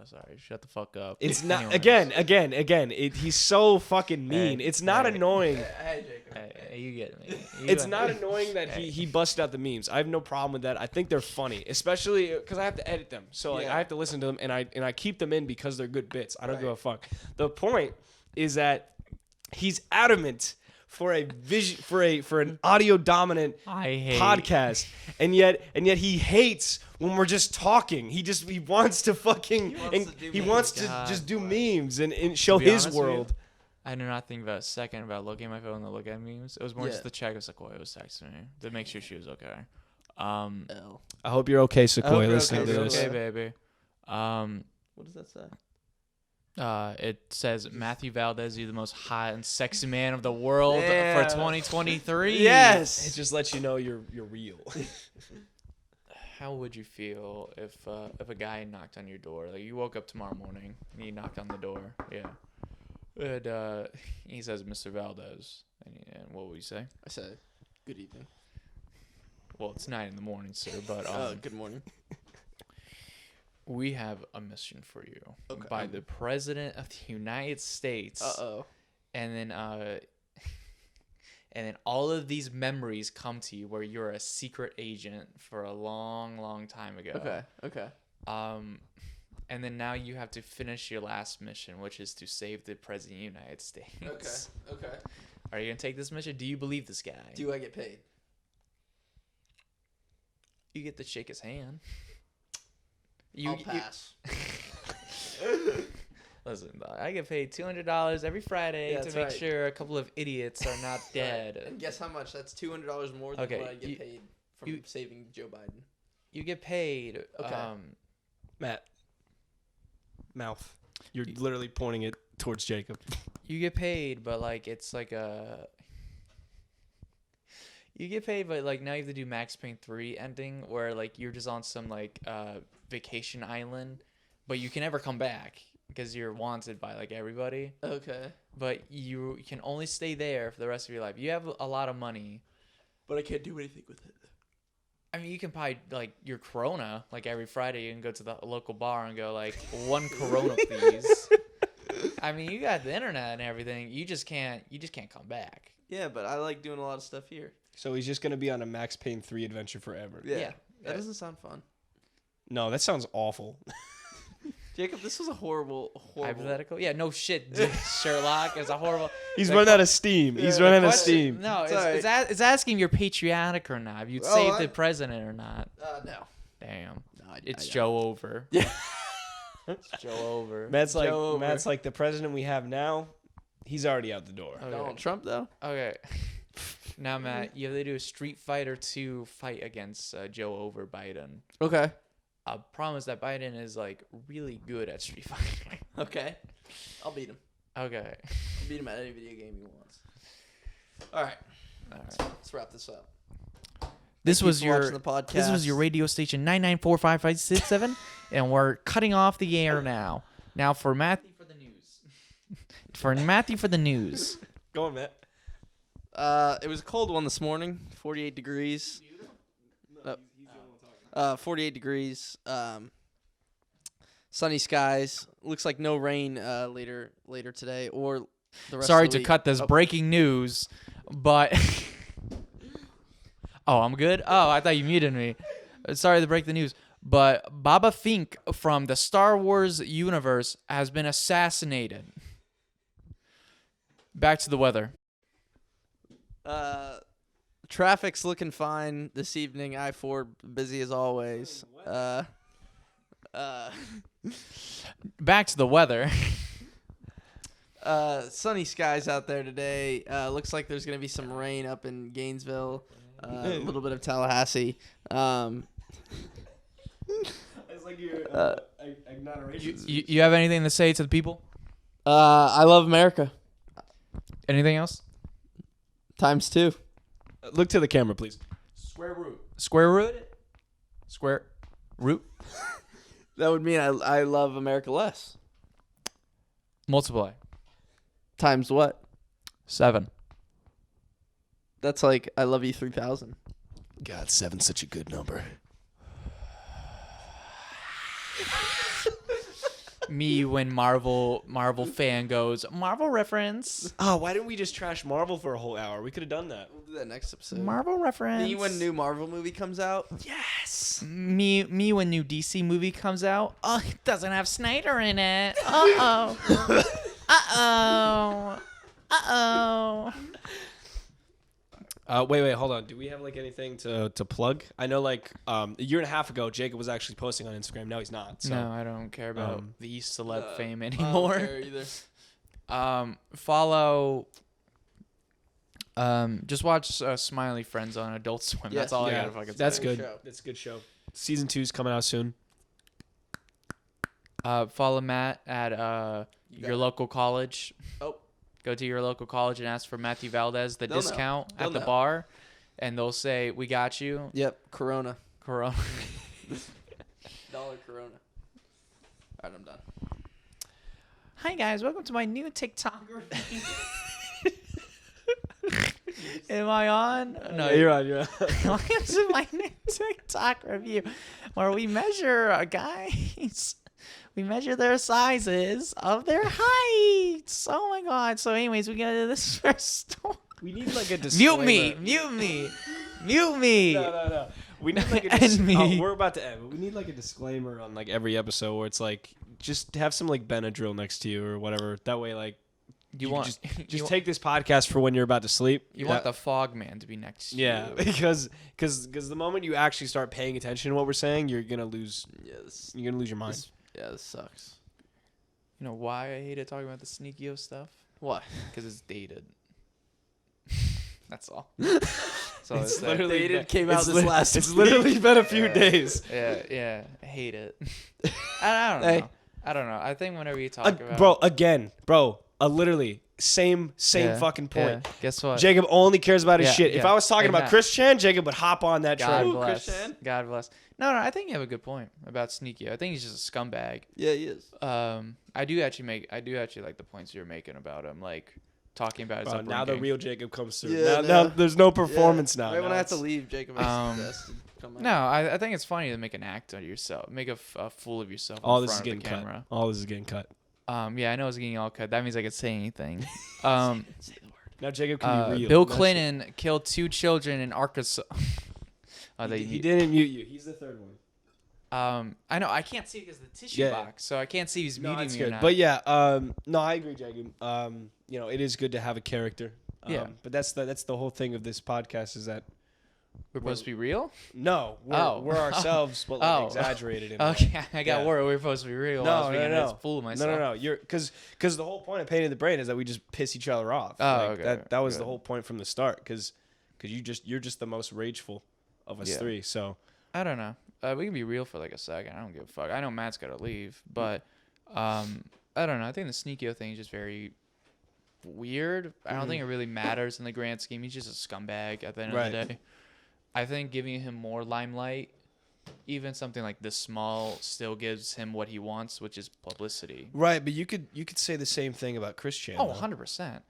B: Sorry, shut the fuck up.
A: It's not
B: Anyways.
A: again. He's so fucking mean.
B: Hey,
A: It's not
B: hey.
A: annoying.
C: Hey, Jacob.
B: Hey, you get me.
A: It's
B: You-
A: not annoying that
B: Hey.
A: he busted out the memes. I have no problem with that. I think they're funny, especially because I have to edit them. So
C: Yeah.
A: I have to listen to them, and I keep them in because they're good bits. I don't give
C: Right.
A: a fuck. The point is that he's adamant for a for an audio dominant
B: I hate
A: podcast, and yet he hates when we're just talking. He wants to fucking
C: He wants to do
B: memes.
A: just do memes and show
B: To be
A: his
B: honest with you,
A: world.
B: I did not think about a second about looking at my phone to look at memes. It was more
C: Yeah.
B: just to check. It was like, oh, it was texting me to make sure she was okay.
C: L.
A: I hope you're okay, Sequoia,
C: you're
A: listening
C: okay,
A: to
C: Sequoia.
A: this.
B: Okay, baby.
C: What does that say?
B: It says Matthew Valdez, you're the most hot and sexy man of the world
C: Yeah.
B: for 2023.
C: Yes.
A: It just lets you know you're real.
B: How would you feel if a guy knocked on your door? Like you woke up tomorrow morning and he knocked on the door. Yeah. And he says, Mr. Valdez. And what would you say?
C: I said, good evening.
B: Well, it's 9 a.m, sir, but
C: Good morning.
B: we have a mission for you
C: Okay.
B: by the President of the United States.
C: Uh-oh.
B: And then all of these memories come to you where you're a secret agent for a long, long time ago.
C: Okay.
B: And then now you have to finish your last mission, which is to save the President of the United States.
C: Okay.
B: Are you gonna take this mission? Do you believe this guy?
C: Do I get paid?
B: You get to shake his hand.
C: I'll pass.
B: Listen, I get paid $200 every Friday
C: Yeah,
B: to
C: that's
B: make
C: right.
B: sure a couple of idiots are not dead.
C: And guess how much? That's $200 more than
B: Okay,
C: what I get paid from saving Joe Biden.
B: You get paid.
C: Okay.
A: Matt. Mouth. You're literally pointing it towards Jacob.
B: You get paid, but like it's like a. You get paid, but like now you have to do Max Payne 3 ending where like you're just on some like vacation island, but you can never come back because you're wanted by like everybody.
C: Okay.
B: But you can only stay there for the rest of your life. You have a lot of money.
C: But I can't do anything with it.
B: I mean, you can buy like your Corona like every Friday. You can go to the local bar and go like 1 Corona, please. I mean, you got the internet and everything. You just can't come back.
C: Yeah, but I like doing a lot of stuff here.
A: So he's just going to be on a Max Payne 3 adventure forever.
B: Yeah.
C: That doesn't sound fun.
A: No, that sounds awful.
C: Jacob, this was a horrible.
B: Hypothetical? Yeah, no shit, dude. Sherlock is a horrible.
A: He's
B: the
A: running
B: que-
A: out of steam. He's
C: Yeah,
A: running
C: the
A: out of
C: question-
A: steam.
B: No,
C: It's
B: it's asking if you're patriotic or not. If you'd
C: Oh,
B: save the president or not.
C: No.
B: Damn.
C: No,
B: It's Joe over.
C: Yeah.
B: It's Joe over.
A: Matt's
C: Joe over.
A: like the president we have now. He's already out the door.
B: Okay.
C: Donald Trump, though?
B: Okay. Now, Matt, you have to do a Street Fighter 2 fight against Joe over Biden.
C: Okay.
B: I promise that Biden is like really good at Street Fighter.
C: Okay. I'll beat him.
B: Okay.
C: I'll beat him at any video game he wants. All right.
B: All right.
C: Let's wrap this up.
B: This
C: Thank you
B: was
C: for
B: your
C: watching the podcast.
B: This was your radio station 9945567, and we're cutting off the air now. Now for Matthew for the news. For the news.
A: Go on, Matt.
C: It was a cold one this morning. 48 degrees. 48 degrees. Sunny skies. Looks like no rain later today or the rest
B: Sorry
C: of the
B: to
C: week.
B: cut this breaking news, but oh, I'm good. Oh, I thought you muted me. Sorry to break the news, but Baba Fink from the Star Wars universe has been assassinated. Back to the weather.
C: Traffic's looking fine this evening. I-4 busy as always.
B: Back to the weather.
C: Sunny skies out there today. Looks like there's gonna be some rain up in Gainesville. A little bit of Tallahassee.
A: It's like you're
B: You have anything to say to the people?
C: I love America.
B: Anything else?
C: ×2.
A: Look to the camera, please.
B: Square root. Square root? Square root?
C: That would mean I love America less.
B: Multiply.
C: Times what?
B: 7.
C: That's like I love you 3,000.
A: God, 7's such a good number.
B: Me when Marvel fan goes, Marvel reference.
A: Oh, why didn't we just trash Marvel for a whole hour? We could have done that.
C: We'll do that next episode.
B: Marvel reference.
C: Me when new Marvel movie comes out.
A: Yes.
B: Me when new DC movie comes out. Oh, it doesn't have Snyder in it. Uh-oh. Uh-oh. Uh-oh.
A: Wait, hold on. Do we have like anything to plug? I know like a year and a half ago, Jacob was actually posting on Instagram. Now he's not. So.
B: No, I don't care about the East celeb fame
C: I
B: anymore.
C: don't care either.
B: Follow Just watch Smiley Friends on Adult Swim.
C: Yeah.
B: That's all I
A: Yeah.
B: gotta fucking say.
A: That's
C: Great
A: good.
C: show.
A: That's a good show. Season 2's coming out soon.
B: Follow Matt at
C: You got
B: your
C: it.
B: local college.
C: Oh.
B: Go to your local college and ask for Matthew Valdez, the
C: They'll know.
B: discount
C: They'll
B: at the
C: know.
B: bar, and they'll say, "We got you."
C: Yep. Corona.
B: Corona.
C: $1 Corona. All right, I'm done.
B: Hi guys, welcome to my new TikTok review. Am I on? No,
A: you're on. You're on.
B: Welcome to my new TikTok review, where we measure guys. We measure their sizes of their heights. Oh my god! So, anyways, we got this first story.
A: We need like a disclaimer.
B: Mute me.
A: No. We need like a
B: End me.
A: we're about to end. But we need like a disclaimer on like every episode where it's like just have some like Benadryl next to you or whatever. That way, like
B: You want
A: just take this podcast for when you're about to sleep.
B: You want the fog man to be next to
A: yeah,
B: you.
A: because the moment you actually start paying attention to what we're saying, you're gonna lose.
C: Yeah. This
A: Your mind.
C: this sucks.
B: You know why I hated talking about the Sneako stuff?
C: Why?
B: Because it's dated. That's all. So
A: It's
B: that.
A: literally
C: Dated came out
A: it's
C: this
A: lit-
C: last
A: It's
C: week.
A: literally been a few days.
B: Yeah, I hate it. I don't know.
A: Hey.
B: I don't know. I think whenever you talk about
A: Bro, literally same
B: Yeah,
A: fucking point.
B: yeah. Guess what?
A: Jacob only cares about his
B: Yeah,
A: shit. If
B: yeah.
A: I was talking
B: Hey,
A: about
B: Matt.
A: Chris Chan, Jacob would hop on that
B: God
A: train.
B: bless.
C: Christian.
B: God bless. No, I think you have a good point about Sneako. I think he's just a scumbag.
C: Yeah, he is.
B: I do actually like the points you're making about him, like talking about his
A: Bro,
B: upbringing.
A: now the real Jacob comes through.
C: Yeah,
A: now
C: no.
A: there's no performance now.
C: Right when
A: Now
C: I have to
A: it's-
C: leave, Jacob makes
B: Um,
C: the best. Come on.
B: No, I think it's funny to make an act of yourself, make a fool of yourself
A: All
B: in
A: this is
B: front of
A: getting
B: the camera.
A: cut. All this is getting cut.
B: Yeah, I know it's getting all cut. That means I could say anything.
C: Say the word.
A: Now Jacob can be real.
B: Bill
A: That's-
B: Clinton killed 2 children in Arkansas.
A: He didn't mute you. He's the third one.
B: I know I can't see because of the tissue
A: Yeah.
B: box, so I can't see if he's
A: No,
B: muting
A: that's
B: me or
A: good.
B: not.
A: But yeah, no, I agree, Jacob. It is good to have a character.
B: Yeah.
A: But that's the whole thing of this podcast is that
B: we're supposed to be real.
A: no,
B: Oh.
A: we're ourselves, but like
B: Oh.
A: exaggerated. In a way.
B: Okay, I got
A: Yeah.
B: worried. We're supposed to be real. I was being a fool of myself.
A: No. You're because the whole point of painting the brain is that we just piss each other off.
B: Oh,
A: Like,
B: okay.
A: That was the
B: Good.
A: whole point from the start. Because you're just the most rageful of us
B: Yeah.
A: three. So
B: I don't know. We can be real for like a second. I don't give a fuck. I know Matt's got to leave, but I don't know. I think the Sneako thing is just very weird. I don't think it really matters in the grand scheme. He's just a scumbag at the end of the
A: Right.
B: day. I think giving him more limelight, even something like this small, still gives him what he wants, which is publicity.
A: right, but you could say the same thing about Chris Chan.
B: Oh,
A: though.
B: 100%.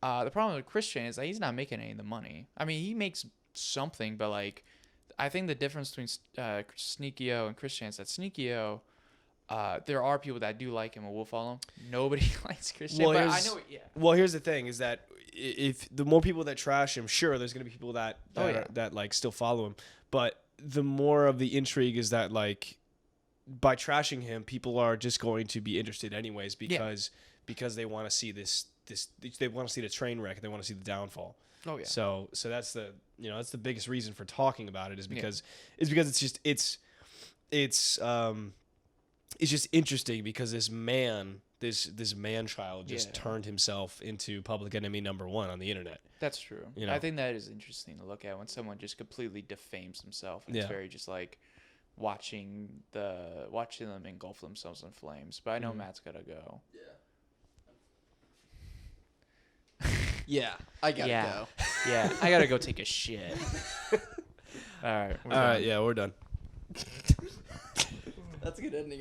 B: The problem with Christian is that he's not making any of the money. I mean, he makes something, but like, I think the difference between Sneako and Christian is that Sneako, there are people that do like him and will follow him. Nobody likes Christian,
A: Well,
B: but I
A: here's-
B: know, yeah.
A: Well, here's the thing: is that if the more people that trash him, sure, there's gonna be people that that like still follow him. But the more of the intrigue is that like by trashing him, people are just going to be interested anyways because they want to see this they want to see the train wreck. They want to see the downfall.
B: Oh yeah.
A: So that's that's the biggest reason for talking about it is because it's just it's just interesting because this man child just turned himself into public enemy number 1 on the internet.
B: That's true.
A: You know?
B: I think that is interesting to look at when someone just completely defames himself. It's
A: Yeah.
B: very just like watching them engulf themselves in flames. But I know Matt's gotta go.
C: Yeah, I gotta
B: Yeah.
C: go.
B: Yeah, I gotta go take a shit. All right.
A: All right, yeah, we're done.
C: That's a good ending.